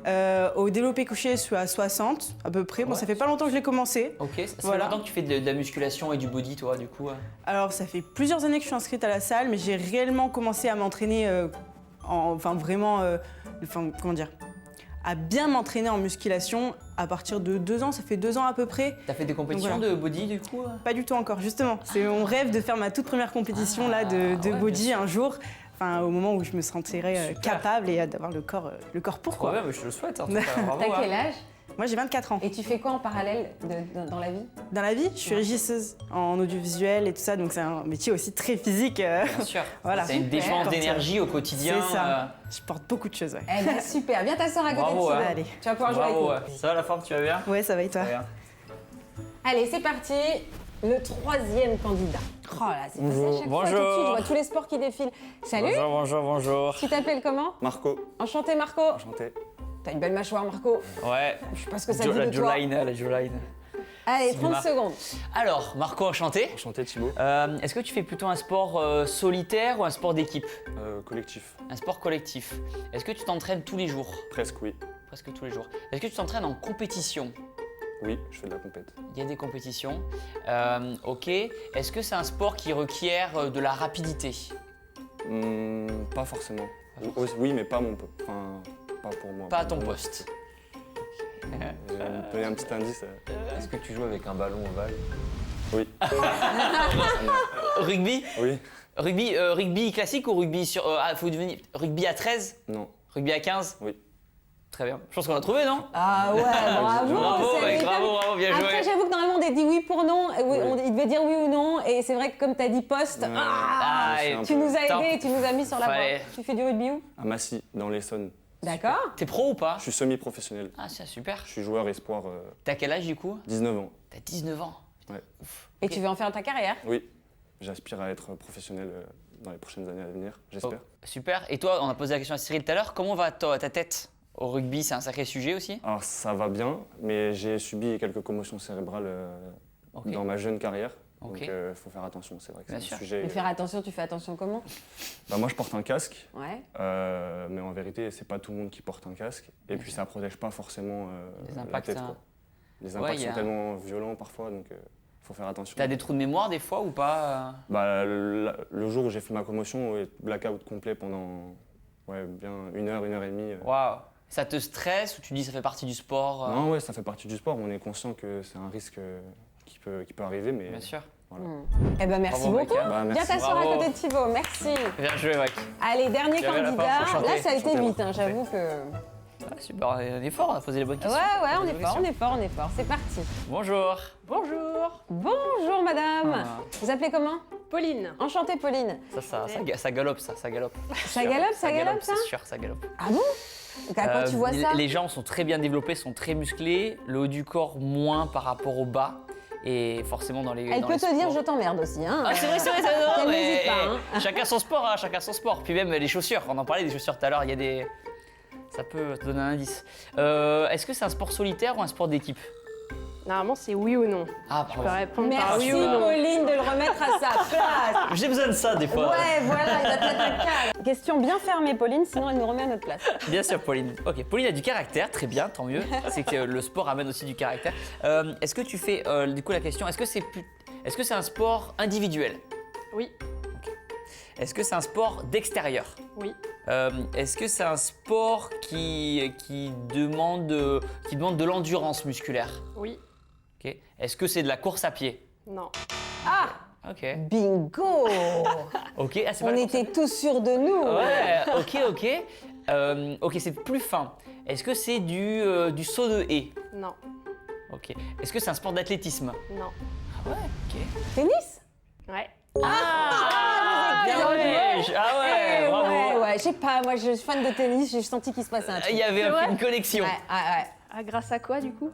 Speaker 6: terre. Au développé couché, je suis à 60 à peu près. Bon,
Speaker 1: Ouais.
Speaker 6: ça fait pas longtemps que je l'ai commencé.
Speaker 1: Ok, ça fait
Speaker 6: Voilà.
Speaker 1: longtemps que tu fais de la musculation et du body, toi, du coup.
Speaker 6: Alors, ça fait plusieurs années que je suis inscrite à la salle, mais j'ai réellement commencé à m'entraîner, comment dire, à bien m'entraîner en musculation à partir de 2 ans. Ça fait 2 ans à peu près.
Speaker 1: T'as fait des compétitions
Speaker 6: voilà.
Speaker 1: de body, du coup?
Speaker 6: Pas du tout encore, justement. C'est mon rêve de faire ma toute première compétition là, de
Speaker 1: ouais,
Speaker 6: body
Speaker 1: bien sûr.
Speaker 6: un jour. Enfin, au moment où je me sentirai
Speaker 1: Super.
Speaker 6: capable et d'avoir le corps pour, quoi.
Speaker 1: Ouais, mais je le souhaite, en tout cas. Bravo.
Speaker 2: T'as
Speaker 1: hein.
Speaker 2: quel âge?
Speaker 6: Moi, j'ai 24 ans.
Speaker 2: Et tu fais quoi en parallèle dans la vie?
Speaker 6: Dans la vie, je suis régisseuse en audiovisuel et tout ça, donc c'est un métier aussi très physique.
Speaker 1: Bien sûr.
Speaker 6: Voilà.
Speaker 1: C'est une
Speaker 2: Super.
Speaker 1: dépense d'énergie au quotidien.
Speaker 6: C'est ça. Je porte beaucoup de choses, ouais.
Speaker 2: Eh ben super, viens t'asseoir à côté
Speaker 1: Bravo,
Speaker 2: de Thibaut.
Speaker 1: hein.
Speaker 6: Allez.
Speaker 2: Tu vas pouvoir jouer
Speaker 1: Bravo,
Speaker 2: avec
Speaker 1: ouais.
Speaker 2: nous.
Speaker 1: Ça va la forme, tu vas bien?
Speaker 6: Ouais, ça va et toi?
Speaker 1: Très bien.
Speaker 2: Allez, c'est parti. Le 3e candidat. Oh là, c'est facile à chaque fois. Tout de suite, je vois tous les sports qui défilent. Salut,
Speaker 1: Bonjour.
Speaker 2: tu t'appelles comment?
Speaker 7: Marco,
Speaker 2: Enchanté Marco.
Speaker 7: enchanté.
Speaker 2: T'as une belle mâchoire Marco.
Speaker 1: Ouais.
Speaker 2: Je sais pas ce que ça dit
Speaker 1: La
Speaker 2: de toi.
Speaker 1: jawline, la jawline.
Speaker 2: Allez, 30
Speaker 1: Sylvain.
Speaker 2: secondes.
Speaker 1: Alors, Marco, enchanté.
Speaker 7: Enchanté Thibaut.
Speaker 1: Est-ce que tu fais plutôt un sport solitaire ou un sport d'équipe?
Speaker 7: Collectif.
Speaker 1: Un sport collectif. Est-ce que tu t'entraînes tous les jours?
Speaker 7: Presque oui.
Speaker 1: Presque tous les jours. Est-ce que tu t'entraînes en compétition?
Speaker 7: Oui, je fais de la compète.
Speaker 1: Il y a des compétitions. Ok. Est-ce que c'est un sport qui requiert de la rapidité?
Speaker 7: Pas forcément. Oui, mais pas mon enfin, pas pour moi.
Speaker 1: Pas à ton poste.
Speaker 7: Je vais vous donner un petit indice.
Speaker 5: Est-ce que tu joues avec un ballon ovale?
Speaker 7: Oui.
Speaker 1: Rugby
Speaker 7: Oui.
Speaker 1: Rugby classique ou rugby sur. Faut devenir. Rugby à 13?
Speaker 7: Non.
Speaker 1: Rugby à 15?
Speaker 7: Oui.
Speaker 1: Très bien. Je pense qu'on l'a trouvé, non?
Speaker 2: Ah ouais, bravo.
Speaker 1: Bravo,
Speaker 2: c'est
Speaker 1: mec,
Speaker 2: véritable.
Speaker 1: bravo, bien joué.
Speaker 2: Après, j'avoue que normalement, on a dit oui pour non.
Speaker 7: Oui.
Speaker 2: Il devait dire oui ou non. Et c'est vrai que comme tu as dit poste,
Speaker 7: Ouais.
Speaker 1: Ah,
Speaker 7: Je suis
Speaker 1: et
Speaker 7: un
Speaker 2: tu
Speaker 7: peu-
Speaker 2: nous as
Speaker 1: Top.
Speaker 2: aidés et tu nous as mis sur la voie.
Speaker 1: Fallait.
Speaker 2: Tu fais du rugby où?
Speaker 7: À Massy, dans l'Essonne.
Speaker 2: D'accord.
Speaker 1: T'es pro ou pas?
Speaker 7: Je suis semi-professionnel.
Speaker 1: Ah, c'est super.
Speaker 7: Je suis joueur espoir
Speaker 1: T'as quel âge du coup?
Speaker 7: 19 ans.
Speaker 1: T'as 19 ans.
Speaker 7: Ouais.
Speaker 2: Et tu veux en faire ta carrière?
Speaker 7: Oui. J'aspire à être professionnel dans les prochaines années à venir, j'espère.
Speaker 1: Oh, super. Et toi, on a posé la question à Cyril tout à l'heure. Comment va ta tête au rugby? C'est un sacré sujet aussi.
Speaker 7: Alors ça va bien, mais j'ai subi quelques commotions cérébrales
Speaker 1: Ok.
Speaker 7: dans ma jeune carrière.
Speaker 1: Ok.
Speaker 7: Donc il faut faire attention, c'est vrai que
Speaker 1: Bien
Speaker 7: c'est
Speaker 1: sûr.
Speaker 7: un sujet.
Speaker 2: Mais faire attention, tu fais attention comment?
Speaker 7: Bah, moi je porte un casque,
Speaker 2: Ouais.
Speaker 7: mais en vérité c'est pas tout le monde qui porte un casque. Et puis ça protège pas forcément
Speaker 1: Les
Speaker 7: la
Speaker 1: impacts,
Speaker 7: tête.
Speaker 1: hein.
Speaker 7: Quoi. Les
Speaker 1: Ouais,
Speaker 7: impacts
Speaker 1: y a-
Speaker 7: sont tellement violents parfois, donc faut faire attention.
Speaker 1: T'as des trous de mémoire des fois ou pas?
Speaker 7: Bah, le jour où j'ai fait ma commotion, blackout complet pendant bien 1 heure et demie.
Speaker 1: Waouh. Ça te stresse ou tu dis ça fait partie du sport?
Speaker 7: Non, ouais, ça fait partie du sport. On est conscient que c'est un risque qui peut arriver, mais
Speaker 1: Bien sûr.
Speaker 7: voilà.
Speaker 2: Eh ben merci
Speaker 1: Bravo,
Speaker 2: beaucoup.
Speaker 1: Mickaël.
Speaker 7: Bah,
Speaker 2: Viens
Speaker 7: merci.
Speaker 2: t'asseoir à
Speaker 1: Bravo.
Speaker 2: côté de Thibaut. Merci.
Speaker 1: Bien joué, mec.
Speaker 2: Allez, dernier
Speaker 1: J'avais la
Speaker 2: candidat.
Speaker 1: force, faut chanter,
Speaker 2: Là, ça a été
Speaker 7: chanter,
Speaker 2: vite, hein, j'avoue que.
Speaker 1: Ah, super, on est fort, on a posé les bonnes
Speaker 2: Ouais,
Speaker 1: questions.
Speaker 2: on est
Speaker 1: Bonnes
Speaker 2: fort, on
Speaker 1: questions.
Speaker 2: est fort, on est fort. C'est parti.
Speaker 1: Bonjour.
Speaker 8: Bonjour,
Speaker 2: Bonjour, madame.
Speaker 1: Ah.
Speaker 2: Vous appelez comment?
Speaker 8: Pauline.
Speaker 2: Enchantée, Pauline.
Speaker 1: Ça galope, ça galope.
Speaker 2: Ça galope, ça galope, ça?
Speaker 1: C'est sûr, ça galope.
Speaker 2: Ah bon? À quoi tu vois ça?
Speaker 1: Les jambes sont très bien développées, sont très musclés. Le haut du corps moins par rapport au bas. Et forcément dans les.
Speaker 2: Elle
Speaker 1: dans
Speaker 2: peut
Speaker 1: les
Speaker 2: te dire
Speaker 1: sports-
Speaker 2: je t'emmerde aussi, hein.
Speaker 1: Ah, c'est vrai, non,
Speaker 2: Qu'elle
Speaker 1: mais,
Speaker 2: n'hésite pas, hein.
Speaker 1: Chacun son sport, hein, chacun son sport. Puis même les chaussures, on en parlait des chaussures tout à l'heure, il y a des. Ça peut te donner un indice. Est-ce que c'est un sport solitaire ou un sport d'équipe?
Speaker 8: Normalement, c'est oui ou non.
Speaker 1: Ah,
Speaker 8: Je peux
Speaker 1: bravo.
Speaker 8: répondre par
Speaker 2: Merci,
Speaker 8: oui ou non.
Speaker 2: Pauline, de le remettre à sa place.
Speaker 1: J'ai besoin de ça des fois.
Speaker 2: Ouais, voilà, il va te mettre un cadre. Question bien fermée, Pauline, sinon elle nous remet à notre place.
Speaker 1: Bien sûr, Pauline. Ok, Pauline a du caractère, très bien, tant mieux. C'est que le sport amène aussi du caractère. Est-ce que tu fais, du coup, la question, est-ce que c'est un sport individuel?
Speaker 8: Oui,
Speaker 1: Est-ce que c'est un sport d'extérieur?
Speaker 8: oui,
Speaker 1: Est-ce que c'est un sport qui demande de l'endurance musculaire?
Speaker 8: oui,
Speaker 1: Ok. Est-ce que c'est de la course à pied?
Speaker 8: non.
Speaker 2: Ah,
Speaker 1: Ok.
Speaker 2: bingo.
Speaker 1: Ok, ah, c'est pas
Speaker 2: On
Speaker 1: la course à
Speaker 2: était tous sûrs de nous.
Speaker 1: Ouais, ok. Ok, c'est plus fin. Est-ce que c'est du saut de haie?
Speaker 8: Non,
Speaker 1: Ok. Est-ce que c'est un sport d'athlétisme?
Speaker 8: non.
Speaker 1: Ah ouais, ok.
Speaker 2: Tennis?
Speaker 8: Ouais.
Speaker 1: Bien joué. Ah ouais, bravo.
Speaker 2: Ouais, je sais pas, moi je suis fan de tennis, j'ai senti qu'il se passait un truc.
Speaker 1: Il y avait
Speaker 8: C'est vrai
Speaker 1: une connexion.
Speaker 2: Ouais.
Speaker 8: Ah, grâce à quoi, du coup?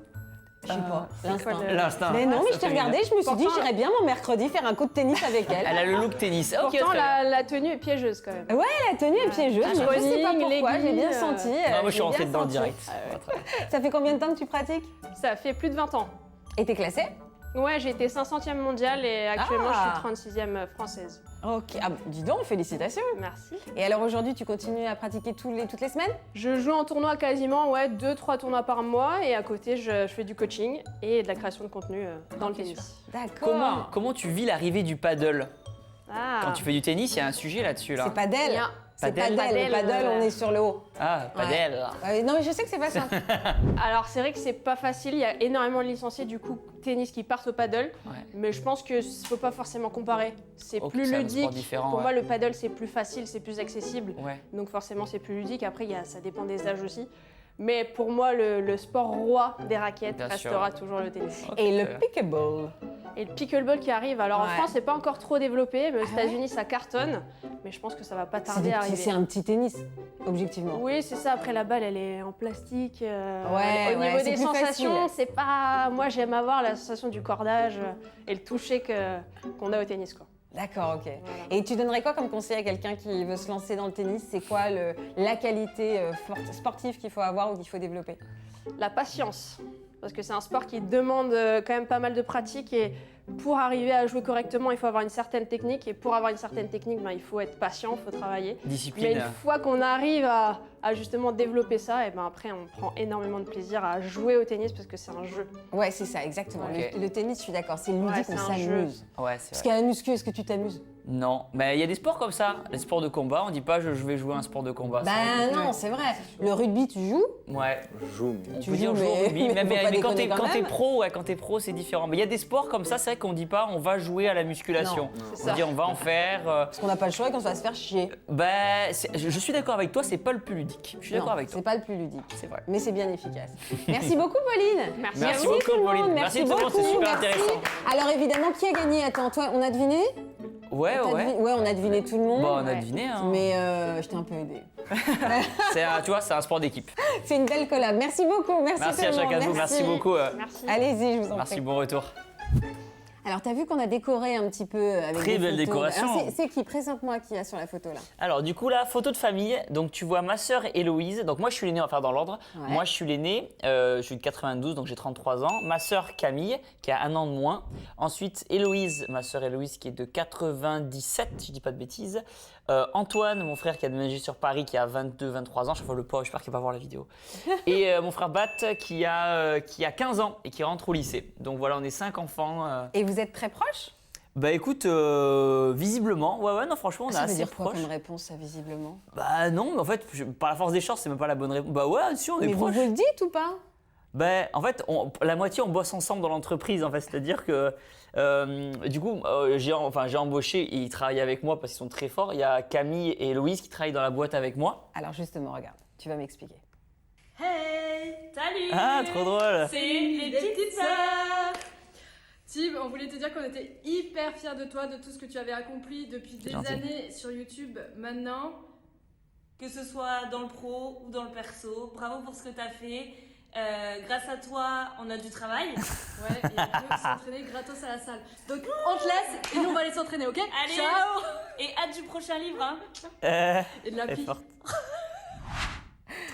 Speaker 2: Je sais pas, l'instinct.
Speaker 8: quoi le-
Speaker 1: L'instinct.
Speaker 2: Mais non, mais
Speaker 1: Ça
Speaker 2: je t'ai
Speaker 1: fait
Speaker 2: regardé, je me suis dit,
Speaker 8: Pourtant-
Speaker 2: j'irais bien mon mercredi faire un coup de tennis avec elle.
Speaker 1: Elle a le look tennis. Ok,
Speaker 8: Pourtant,
Speaker 1: très bien.
Speaker 8: la tenue est piégeuse quand même.
Speaker 2: Ouais, la tenue est piégeuse, mais je sais pas
Speaker 8: Running,
Speaker 2: pourquoi, j'ai bien
Speaker 8: leggings,
Speaker 2: senti.
Speaker 1: Ah, moi, je suis
Speaker 2: j'ai
Speaker 1: rentré
Speaker 2: bien
Speaker 1: dedans
Speaker 2: senti.
Speaker 1: direct.
Speaker 2: Ça fait combien de temps que tu pratiques?
Speaker 8: Ça fait plus de 20 ans.
Speaker 2: Et t'es classée?
Speaker 8: Ouais, j'ai été 500e mondiale et actuellement
Speaker 2: Ah.
Speaker 8: je suis 36e française.
Speaker 2: Ok, ah, dis donc, félicitations.
Speaker 8: Merci.
Speaker 2: Et alors aujourd'hui, tu continues à pratiquer toutes les semaines?
Speaker 8: Je joue en tournoi quasiment, 2-3 tournois par mois et à côté je fais du coaching et de la création de contenu dans le tennis.
Speaker 2: D'accord.
Speaker 1: Comment tu vis l'arrivée du paddle?
Speaker 8: Ah.
Speaker 1: Quand tu fais du tennis, il y a un sujet là-dessus. Là.
Speaker 2: C'est pas d'elle.
Speaker 8: Bien.
Speaker 2: C'est pas
Speaker 1: Padel.
Speaker 2: d'elle. Le paddle,
Speaker 8: Padel,
Speaker 2: on est sur le haut.
Speaker 1: Ah, paddle.
Speaker 2: Non, mais je sais que c'est pas ça.
Speaker 8: Alors c'est vrai que c'est pas facile, il y a énormément de licenciés du coup tennis qui partent au paddle,
Speaker 1: Ouais.
Speaker 8: mais je pense que faut pas forcément comparer. C'est
Speaker 1: Ok,
Speaker 8: plus
Speaker 1: c'est un
Speaker 8: ludique.
Speaker 1: sport différent,
Speaker 8: Pour
Speaker 1: ouais.
Speaker 8: moi le paddle c'est plus facile, c'est plus accessible,
Speaker 1: Ouais.
Speaker 8: donc forcément c'est plus ludique. Après ça dépend des âges aussi. Mais pour moi le sport roi des raquettes
Speaker 1: Bien sûr.
Speaker 8: restera toujours le tennis.
Speaker 2: Et le
Speaker 1: Ok.
Speaker 2: pickleball.
Speaker 8: Et le pickleball qui arrive, alors en
Speaker 2: Ouais.
Speaker 8: France c'est pas encore trop développé, mais aux États-Unis ça cartonne, mais je pense que ça va pas tarder à arriver.
Speaker 2: C'est un petit tennis, objectivement.
Speaker 8: Oui, c'est ça. Après, la balle, elle est en plastique.
Speaker 2: Ouais,
Speaker 8: au
Speaker 2: ouais,
Speaker 8: niveau
Speaker 2: c'est
Speaker 8: des
Speaker 2: plus
Speaker 8: sensations,
Speaker 2: facile.
Speaker 8: c'est pas. Moi, j'aime avoir la sensation du cordage et le toucher qu'on a au tennis, quoi.
Speaker 2: D'accord, ok.
Speaker 8: Voilà.
Speaker 2: Et tu donnerais quoi comme conseil à quelqu'un qui veut se lancer dans le tennis? C'est quoi la qualité sportive qu'il faut avoir ou qu'il faut développer?
Speaker 8: La patience, parce que c'est un sport qui demande quand même pas mal de pratique et pour arriver à jouer correctement, il faut avoir une certaine technique. Et pour avoir une certaine technique, ben, il faut être patient, il faut travailler. Mais
Speaker 1: Discipline.
Speaker 8: une fois qu'on arrive à justement développer ça, et ben après on prend énormément de plaisir à jouer au tennis parce que c'est un jeu.
Speaker 2: Ouais, c'est ça, exactement.
Speaker 1: Ok.
Speaker 2: Le tennis, je suis d'accord, c'est ludique,
Speaker 8: c'est
Speaker 2: on
Speaker 8: un
Speaker 2: s'amuse.
Speaker 1: Ouais, c'est
Speaker 2: Parce
Speaker 1: vrai.
Speaker 2: qu'à la muscu, est-ce que tu t'amuses?
Speaker 1: Non, mais il y a des sports comme ça, les sports de combat. On dit pas je vais jouer à un sport de combat.
Speaker 2: Bah non, c'est vrai. Le rugby, tu joues?
Speaker 1: Ouais.
Speaker 7: Je joue, mais
Speaker 1: On
Speaker 2: Tu
Speaker 1: peut dire
Speaker 2: joues,
Speaker 1: joue au
Speaker 2: mais-
Speaker 1: rugby,
Speaker 2: mais faut pas
Speaker 1: mais quand
Speaker 2: déconner quand
Speaker 1: t'es
Speaker 2: même.
Speaker 1: pro, ouais, quand t'es pro, c'est différent. Mais il y a des sports comme ça, c'est vrai qu'on dit pas on va jouer à la musculation.
Speaker 8: c'est
Speaker 1: On
Speaker 8: ça.
Speaker 1: dit on va en faire.
Speaker 2: Parce qu'on n'a pas le choix et qu'on va se faire chier.
Speaker 1: Je suis d'accord avec toi, c'est pas le plus ludique. Je suis d'accord
Speaker 2: Non,
Speaker 1: avec toi.
Speaker 2: c'est pas le plus ludique.
Speaker 1: C'est vrai.
Speaker 2: Mais c'est bien efficace. Merci beaucoup, Pauline.
Speaker 1: Merci
Speaker 2: tout
Speaker 1: beaucoup,
Speaker 2: le monde.
Speaker 1: Pauline.
Speaker 2: Merci
Speaker 1: Merci tout le monde,
Speaker 2: beaucoup.
Speaker 1: c'est super
Speaker 2: merci.
Speaker 1: intéressant.
Speaker 2: Alors évidemment, qui a gagné? Attends, toi, on a deviné?
Speaker 1: Ouais,
Speaker 2: T'as
Speaker 1: ouais.
Speaker 2: deviné ouais, on a deviné tout le monde.
Speaker 1: Bon, on a
Speaker 8: Ouais.
Speaker 1: deviné. Hein.
Speaker 2: Mais je t'ai un peu aidé.
Speaker 1: Tu vois, c'est un sport d'équipe.
Speaker 2: C'est une belle collab. Merci beaucoup. Merci,
Speaker 1: Merci
Speaker 2: tout
Speaker 1: à
Speaker 2: le monde.
Speaker 1: chacun de vous. Merci beaucoup.
Speaker 8: Merci.
Speaker 2: Allez-y, je vous en
Speaker 1: Merci,
Speaker 2: prie.
Speaker 1: bon retour.
Speaker 2: Alors, t'as vu qu'on a décoré un petit peu avec
Speaker 1: Très
Speaker 2: des
Speaker 1: belle
Speaker 2: photos.
Speaker 1: décoration.
Speaker 2: Alors, c'est qui? Présente-moi qui y a sur la photo là.
Speaker 1: Alors du coup là, photo de famille, donc tu vois ma sœur Héloïse, donc moi je suis l'aîné, on va faire dans l'ordre.
Speaker 2: Ouais.
Speaker 1: Moi je suis l'aîné, je suis de 92, donc j'ai 33 ans. Ma sœur Camille, qui a un an de moins. Ensuite Héloïse, ma sœur Héloïse qui est de 97, si je dis pas de bêtises. Antoine, mon frère qui a déménagé sur Paris, qui a 22-23 ans, je vois le pauvre, j'espère qu'il va voir la vidéo. Et mon frère Bat qui a 15 ans et qui rentre au lycée. Donc voilà, on est 5 enfants.
Speaker 2: Et vous êtes très proches?
Speaker 1: Bah écoute, visiblement, ouais, non, franchement, on est
Speaker 2: Ça veut
Speaker 1: assez
Speaker 2: dire quoi
Speaker 1: proches.
Speaker 2: comme réponse, ça, visiblement?
Speaker 1: Bah non, mais en fait, par la force des choses, c'est même pas la bonne réponse. Bah ouais, si, on est
Speaker 2: Mais vous
Speaker 1: proches.
Speaker 2: vous le dites ou pas?
Speaker 1: Bah en fait, la moitié, on bosse ensemble dans l'entreprise, en fait. C'est-à-dire que, du coup, j'ai embauché et ils travaillent avec moi parce qu'ils sont très forts. Il y a Camille et Louise qui travaillent dans la boîte avec moi.
Speaker 2: Alors justement, regarde, tu vas m'expliquer.
Speaker 9: Hey, salut.
Speaker 1: Ah, trop drôle.
Speaker 9: C'est les petites sœurs. Tim, on voulait te dire qu'on était hyper fiers de toi, de tout ce que tu avais accompli depuis des
Speaker 1: gentil.
Speaker 9: années sur YouTube. Maintenant, que ce soit dans le pro ou dans le perso, bravo pour ce que tu as fait. Grâce à toi, on a du travail. Ouais, et on peut s'entraîner gratos à la salle. Donc, on te laisse et nous, on va aller s'entraîner, ok?
Speaker 10: Allez.
Speaker 9: Ciao.
Speaker 10: Et hâte du prochain livre, hein.
Speaker 9: Et de la
Speaker 1: Elle est
Speaker 9: pluie.
Speaker 1: forte.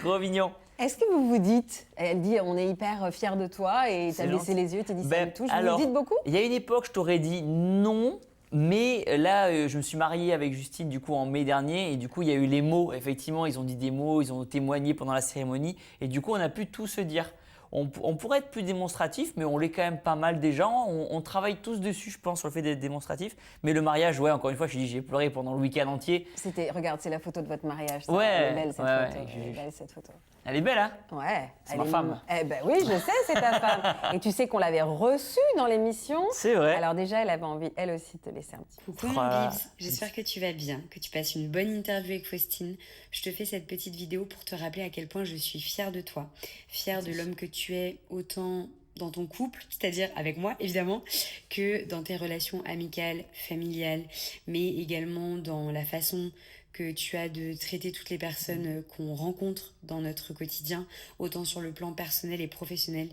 Speaker 1: Trop mignon.
Speaker 2: Est-ce que vous vous dites, elle dit on est hyper fiers de toi et t'as
Speaker 1: C'est
Speaker 2: baissé
Speaker 1: gentil.
Speaker 2: les yeux, t'as dit ça
Speaker 1: Ben,
Speaker 2: me touche,
Speaker 1: alors,
Speaker 2: vous le dites beaucoup?
Speaker 1: Il y a une époque, je t'aurais dit non. Mais là, je me suis marié avec Justine du coup en mai dernier et du coup il y a eu les mots. Effectivement, ils ont dit des mots, ils ont témoigné pendant la cérémonie et du coup on a pu tout se dire. On pourrait être plus démonstratif, mais on l'est quand même pas mal déjà. On travaille tous dessus, je pense, sur le fait d'être démonstratif. Mais le mariage, ouais, encore une fois, je dis, j'ai pleuré pendant le week-end entier.
Speaker 2: Regarde, c'est la photo de votre mariage. Ça.
Speaker 1: Ouais,
Speaker 2: Elle est belle cette
Speaker 1: ouais,
Speaker 2: photo.
Speaker 1: ouais,
Speaker 2: Elle est belle cette photo.
Speaker 1: Elle est belle, hein?
Speaker 2: Ouais.
Speaker 1: C'est
Speaker 2: elle
Speaker 1: ma
Speaker 2: est
Speaker 1: femme.
Speaker 2: Eh ben oui, je sais, c'est ta femme. Et tu sais qu'on l'avait reçue dans l'émission.
Speaker 1: C'est vrai.
Speaker 2: Alors déjà, elle avait envie, elle aussi, de te laisser un petit.
Speaker 11: Coucou
Speaker 1: Voilà.
Speaker 11: mon Bibs, j'espère que tu vas bien, que tu passes une bonne interview avec Faustine. Je te fais cette petite vidéo pour te rappeler à quel point je suis fière de toi, fière de l'homme que tu es, autant dans ton couple, c'est-à-dire avec moi évidemment, que dans tes relations amicales, familiales, mais également dans la façon que tu as de traiter toutes les personnes qu'on rencontre dans notre quotidien, autant sur le plan personnel et professionnel.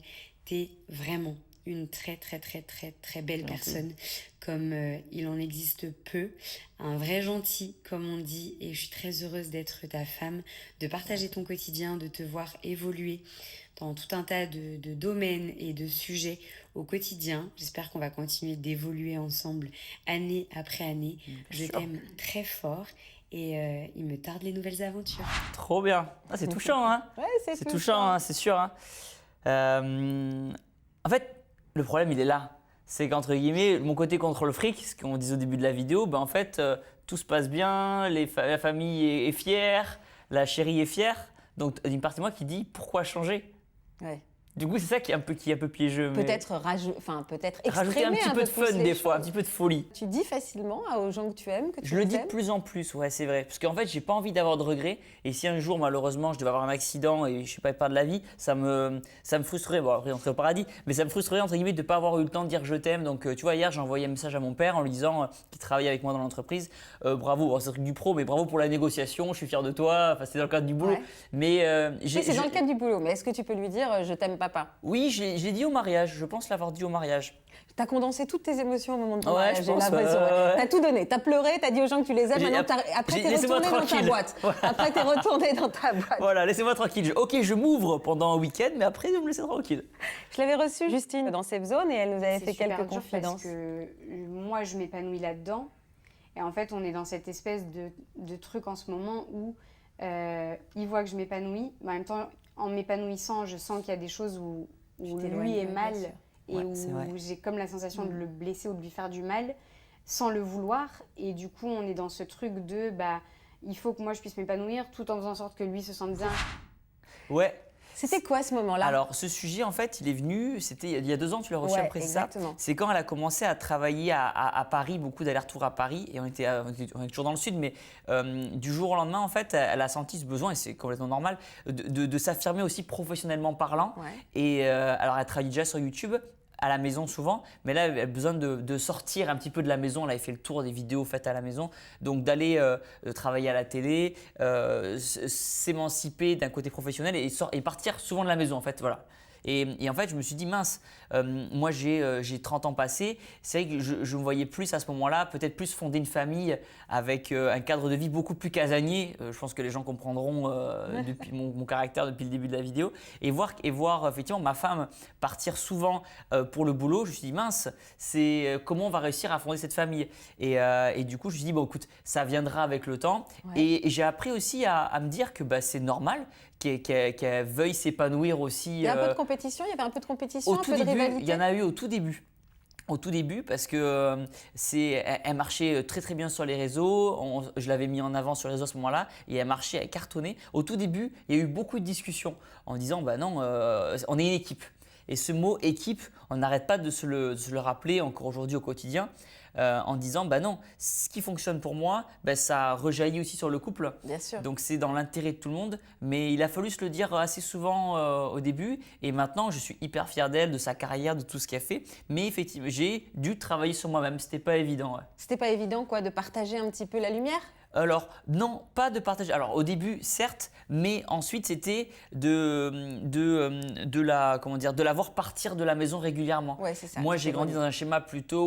Speaker 11: T'es vraiment une très belle personne, comme il en existe peu, un vrai gentil comme on dit, et je suis très heureuse d'être ta femme, de partager ton quotidien, de te voir évoluer dans tout un tas de domaines et de sujets au quotidien. J'espère qu'on va continuer d'évoluer ensemble année après année. Je t'aime très fort et il me tarde les nouvelles aventures.
Speaker 1: Trop bien. Ah, c'est touchant, hein?
Speaker 2: Ouais,
Speaker 1: C'est touchant, hein, c'est sûr. Hein. En fait, le problème, il est là. C'est qu'entre guillemets, mon côté contre le fric, ce qu'on disait au début de la vidéo, ben en fait, tout se passe bien, la famille est fière, la chérie est fière. Donc, il y a une partie de moi qui dit pourquoi changer?
Speaker 2: Ouais.
Speaker 1: Du coup, c'est ça qui est un peu piégeux. mais
Speaker 2: Peut-être peut-être
Speaker 1: rajouter un
Speaker 2: exprimer
Speaker 1: petit peu
Speaker 2: peu
Speaker 1: de
Speaker 2: plus
Speaker 1: fun
Speaker 2: les
Speaker 1: des fois, un
Speaker 2: choses.
Speaker 1: petit peu de folie.
Speaker 2: Tu dis facilement aux gens que tu aimes que tu
Speaker 1: Je le
Speaker 2: les
Speaker 1: dis de
Speaker 2: aimes.
Speaker 1: plus en plus, ouais, c'est vrai. Parce qu'en fait, j'ai pas envie d'avoir de regrets. Et si un jour, malheureusement, je devais avoir un accident et je suis pas de la vie, ça me frustrerait. Bon, après, on serait au paradis, mais ça me frustrerait, entre guillemets, de ne pas avoir eu le temps de dire je t'aime. Donc, tu vois, hier, j'ai envoyé un message à mon père en lui disant, qui travaillait avec moi dans l'entreprise, bravo, bon, c'est un truc du pro, mais bravo pour la négociation, je suis fier de toi. Enfin, c'était dans le cadre du boulot.
Speaker 2: Ouais.
Speaker 1: Mais
Speaker 2: Oui, c'est dans le cadre du boulot, mais est-ce que tu peux lui dire je t'aime papa.
Speaker 1: Oui, je l'ai dit au mariage, je pense l'avoir dit au mariage.
Speaker 2: T'as condensé toutes tes émotions au moment de ton
Speaker 1: Ouais,
Speaker 2: mariage,
Speaker 1: je
Speaker 2: j'ai
Speaker 1: pense,
Speaker 2: l'impression.
Speaker 1: ouais.
Speaker 2: T'as tout donné, t'as pleuré, t'as dit aux gens que tu les aimes,
Speaker 1: J'ai-
Speaker 2: maintenant après t'es
Speaker 1: laissez-moi
Speaker 2: retourné dans ta
Speaker 1: tranquille.
Speaker 2: boîte.
Speaker 1: Voilà.
Speaker 2: Après t'es retourné dans ta boîte.
Speaker 1: Voilà, laissez-moi tranquille. Ok, je m'ouvre pendant un week-end, mais après, vous me laissez tranquille.
Speaker 2: Je l'avais reçue, Justine, dans Safe Zone et elle nous avait
Speaker 11: C'est
Speaker 2: fait
Speaker 11: super
Speaker 2: quelques
Speaker 11: dur
Speaker 2: confidences.
Speaker 11: parce que moi, je m'épanouis là-dedans. Et en fait, on est dans cette espèce de truc en ce moment où il voit que je m'épanouis, mais en même temps, en m'épanouissant, je sens qu'il y a des choses où lui est mal et
Speaker 1: Ouais, c'est vrai.
Speaker 11: où j'ai comme la sensation de le blesser ou de lui faire du mal sans le vouloir. Et du coup, on est dans ce truc de il faut que moi je puisse m'épanouir tout en faisant en sorte que lui se sente bien.
Speaker 1: Ouais.
Speaker 2: C'était quoi ce moment-là?
Speaker 1: Alors, ce sujet, en fait, il est venu, c'était il y a 2 ans, tu l'as reçu
Speaker 2: Ouais,
Speaker 1: après, c'est ça?
Speaker 2: exactement.
Speaker 1: C'est quand elle a commencé à travailler à Paris, beaucoup d'allers-retours à Paris, et on est toujours dans le sud, mais du jour au lendemain, en fait, elle a senti ce besoin, et c'est complètement normal, de s'affirmer aussi professionnellement parlant.
Speaker 2: Ouais.
Speaker 1: Et alors, elle travaille déjà sur YouTube, à la maison souvent, mais là, elle a besoin de sortir un petit peu de la maison. Là, elle fait le tour des vidéos faites à la maison, donc d'aller travailler à la télé, s'émanciper d'un côté professionnel et partir souvent de la maison, en fait, voilà. Et en fait, je me suis dit, mince, moi j'ai 30 ans passés, c'est vrai que je me voyais plus à ce moment-là, peut-être plus fonder une famille avec un cadre de vie beaucoup plus casanier. Je pense que les gens comprendront depuis mon caractère depuis le début de la vidéo. Et voir effectivement ma femme partir souvent pour le boulot, je me suis dit, mince, c'est comment on va réussir à fonder cette famille. Et du coup, je me suis dit, bon, écoute, ça viendra avec le temps.
Speaker 2: Ouais.
Speaker 1: Et j'ai appris aussi à me dire que c'est normal qu'elle veuille s'épanouir aussi.
Speaker 2: Il y a un peu de compétition, il y avait un peu de compétition,
Speaker 1: Au
Speaker 2: un
Speaker 1: tout
Speaker 2: peu de
Speaker 1: début,
Speaker 2: rivalité.
Speaker 1: il y en a eu au tout début. Au tout début, parce que elle marchait très très bien sur les réseaux. Je l'avais mis en avant sur les réseaux à ce moment-là et elle marchait, elle cartonnait. Au tout début, il y a eu beaucoup de discussions en disant non, on est une équipe. Et ce mot équipe, on n'arrête pas de se le rappeler encore aujourd'hui au quotidien. En disant non, ce qui fonctionne pour moi, ça rejaillit aussi sur le couple.
Speaker 2: Bien sûr.
Speaker 1: Donc c'est dans l'intérêt de tout le monde, mais il a fallu se le dire assez souvent au début et maintenant je suis hyper fier d'elle, de sa carrière, de tout ce qu'elle fait. Mais effectivement, j'ai dû travailler sur moi-même, c'était pas évident. Ouais.
Speaker 2: C'était pas évident de partager un petit peu la lumière?
Speaker 1: Alors non, pas de partager. Alors au début, certes, mais ensuite c'était de la voir partir de la maison régulièrement.
Speaker 2: Ouais, c'est ça.
Speaker 1: Moi, j'ai grandi dans un schéma plutôt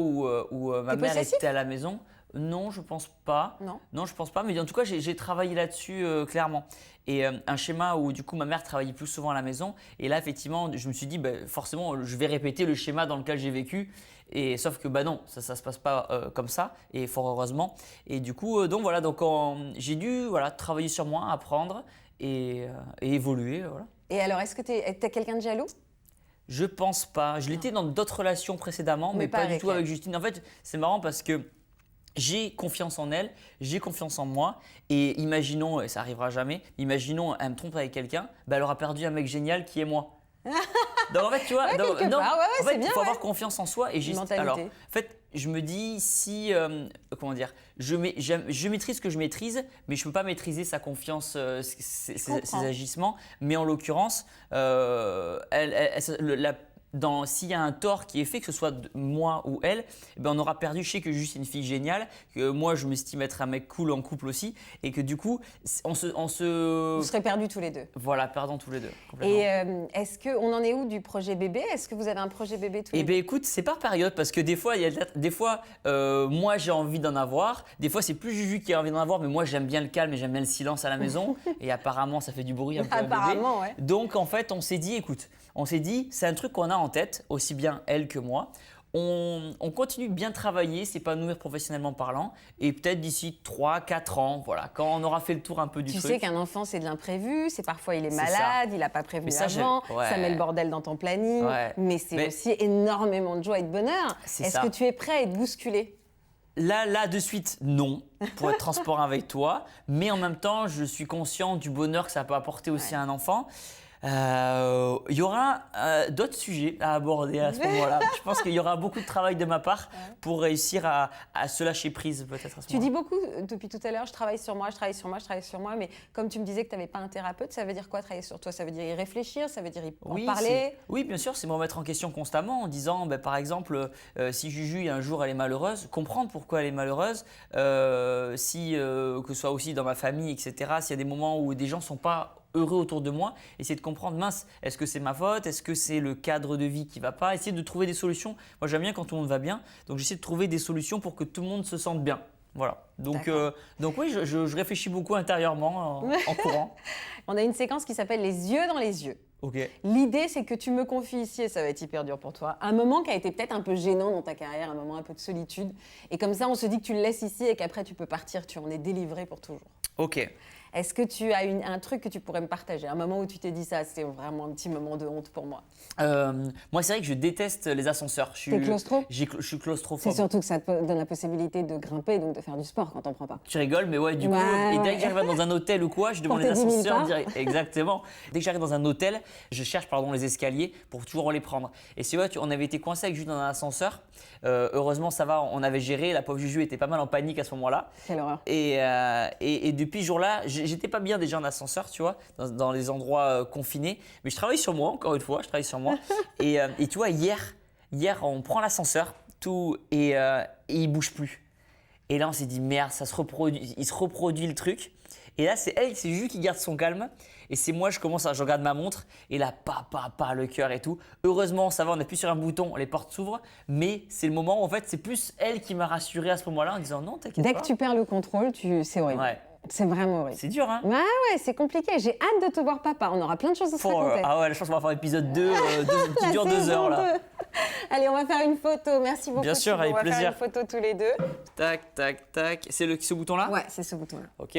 Speaker 1: où ma mère
Speaker 2: possessif
Speaker 1: était à la maison. Non, je pense pas.
Speaker 2: Non,
Speaker 1: je pense pas. Mais en tout cas, j'ai travaillé là-dessus clairement. Et un schéma où du coup ma mère travaillait plus souvent à la maison. Et là, effectivement, je me suis dit, forcément, je vais répéter le schéma dans lequel j'ai vécu. Et sauf que non, ça se passe pas comme ça. Et fort heureusement. Et du coup, j'ai dû travailler sur moi, apprendre et évoluer. Voilà.
Speaker 2: Et alors, est-ce que t'es quelqu'un de jaloux?
Speaker 1: Je pense pas. Je l'étais dans d'autres relations précédemment, mais pas du tout avec Justine. En fait, c'est marrant parce que j'ai confiance en elle, j'ai confiance en moi. Et imaginons, et ça arrivera jamais, imaginons elle me trompe avec quelqu'un, elle aura perdu un mec génial qui est moi. Donc en fait, tu vois, il faut avoir confiance en soi. Et alors, en fait, je me dis si, je maîtrise ce que je maîtrise, mais je ne peux pas maîtriser sa confiance, ses agissements. Mais en l'occurrence, s'il y a un tort qui est fait, que ce soit moi ou elle, on aura perdu. Je sais que Juste c'est une fille géniale, que moi je m'estime être un mec cool en couple aussi, et que du coup,
Speaker 2: Vous serez perdus tous les deux.
Speaker 1: Voilà, perdons tous les deux.
Speaker 2: Et est-ce qu'on en est où du projet bébé? Est-ce que vous avez un projet bébé tous les deux?
Speaker 1: Écoute, c'est par période, parce que des fois, moi j'ai envie d'en avoir, des fois c'est plus Juju qui a envie d'en avoir, mais moi j'aime bien le calme et j'aime bien le silence à la maison, et apparemment ça fait du bruit un peu.
Speaker 2: Apparemment, ouais.
Speaker 1: Donc en fait, on s'est dit, c'est un truc qu'on a en tête, aussi bien elle que moi. On continue de bien travailler, s'épanouir professionnellement parlant, et peut-être d'ici 3-4 ans, voilà, quand on aura fait le tour un peu du truc.
Speaker 2: Tu sais qu'un enfant, c'est de l'imprévu, c'est parfois il est malade, il n'a pas prévu avant, ça met le bordel dans ton planning, mais c'est aussi énormément de joie et de bonheur. Est-ce que tu es prêt à être bousculé?
Speaker 1: Là, de suite, non, pour être transparent avec toi, mais en même temps, je suis conscient du bonheur que ça peut apporter aussi à un enfant. Il y aura d'autres sujets à aborder à ce moment-là. Je pense qu'il y aura beaucoup de travail de ma part pour réussir à se lâcher prise peut-être à ce moment-là.
Speaker 2: Tu dis beaucoup depuis tout à l'heure, je travaille sur moi, mais comme tu me disais que tu n'avais pas un thérapeute, ça veut dire quoi travailler sur toi? Ça veut dire y réfléchir, ça veut dire en parler?
Speaker 1: Oui, bien sûr, c'est me remettre en question constamment en disant, par exemple, si Juju un jour elle est malheureuse, comprendre pourquoi elle est malheureuse, que ce soit aussi dans ma famille, etc. S'il y a des moments où des gens ne sont pas heureux autour de moi, essayer de comprendre, mince, est-ce que c'est ma faute, est-ce que c'est le cadre de vie qui va pas, essayer de trouver des solutions. Moi j'aime bien quand tout le monde va bien, donc j'essaie de trouver des solutions pour que tout le monde se sente bien. Voilà, donc oui, je réfléchis beaucoup intérieurement en courant.
Speaker 2: On a une séquence qui s'appelle les yeux dans les yeux.
Speaker 1: Ok.
Speaker 2: L'idée, c'est que tu me confies ici, et ça va être hyper dur pour toi, un moment qui a été peut-être un peu gênant dans ta carrière, un moment un peu de solitude. Et comme ça, on se dit que tu le laisses ici et qu'après, tu peux partir, tu en es délivré pour toujours.
Speaker 1: Ok.
Speaker 2: Est-ce que tu as un truc que tu pourrais me partager? Un moment où tu t'es dit ça, c'était vraiment un petit moment de honte pour moi.
Speaker 1: Moi, c'est vrai que je déteste les ascenseurs.
Speaker 2: T'es claustro?
Speaker 1: Je suis claustrophobe.
Speaker 2: C'est surtout que ça te donne la possibilité de grimper, donc de faire du sport quand on prend pas.
Speaker 1: Tu rigoles, mais ouais, du coup, et dès que j'arrive dans un hôtel ou quoi, je demande les
Speaker 2: Porter 10 000
Speaker 1: ascenseurs
Speaker 2: pas.
Speaker 1: direct. Exactement. Dès que j'arrive dans un hôtel, je cherche les escaliers pour toujours les prendre. Et c'est vrai, on avait été coincé avec Juju dans un ascenseur. Heureusement, ça va, on avait géré. La pauvre Juju était pas mal en panique à ce moment-là.
Speaker 2: Quelle horreur.
Speaker 1: Et depuis ce jour-là, j'étais pas bien déjà en ascenseur, tu vois, dans les endroits confinés. Mais je travaille sur moi, encore une fois, je travaille sur moi. Et tu vois, hier, on prend l'ascenseur, et il bouge plus. Et là, on s'est dit, merde, il se reproduit le truc. Et là, c'est Juju qui garde son calme. Et c'est moi, je regarde ma montre. Et là, le cœur et tout. Heureusement, ça va, on appuie sur un bouton, les portes s'ouvrent. Mais c'est le moment où, en fait, c'est plus elle qui m'a rassuré à ce moment-là en disant, non, t'inquiète pas.
Speaker 2: Dès que tu perds le contrôle, c'est horrible.
Speaker 1: Ouais.
Speaker 2: C'est vraiment horrible.
Speaker 1: C'est dur, hein?
Speaker 2: Ouais, c'est compliqué. J'ai hâte de te voir papa. On aura plein de choses à se raconter.
Speaker 1: Ah ouais, je pense qu'on va faire épisode 2 qui dure 2 heures là.
Speaker 2: Allez, on va faire une photo. Merci beaucoup.
Speaker 1: Bien sûr, avec plaisir.
Speaker 2: On va faire une photo tous les deux.
Speaker 1: Tac, tac, tac. C'est ce bouton-là?
Speaker 2: Ouais, c'est ce bouton-là.
Speaker 1: Ok.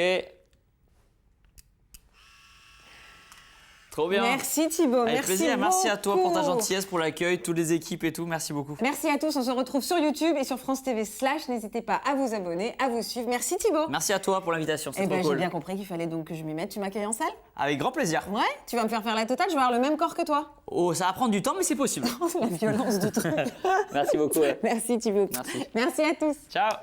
Speaker 1: Trop bien.
Speaker 2: Merci Thibaut.
Speaker 1: Avec
Speaker 2: merci
Speaker 1: plaisir.
Speaker 2: beaucoup.
Speaker 1: Merci à toi pour ta gentillesse, pour l'accueil, toutes les équipes et tout. Merci beaucoup.
Speaker 2: Merci à tous. On se retrouve sur YouTube et sur France TV/. N'hésitez pas à vous abonner, à vous suivre. Merci Thibaut.
Speaker 1: Merci à toi pour l'invitation. C'est trop
Speaker 2: J'ai
Speaker 1: cool.
Speaker 2: bien compris qu'il fallait donc que je m'y mette. Tu m'accueilles en salle?
Speaker 1: Avec grand plaisir.
Speaker 2: Ouais. Tu vas me faire la totale. Je vais avoir le même corps que toi.
Speaker 1: Oh, ça va prendre du temps, mais c'est possible.
Speaker 2: La violence du truc.
Speaker 1: Merci beaucoup. Ouais.
Speaker 2: Merci Thibaut.
Speaker 1: Merci.
Speaker 2: Merci à tous.
Speaker 1: Ciao.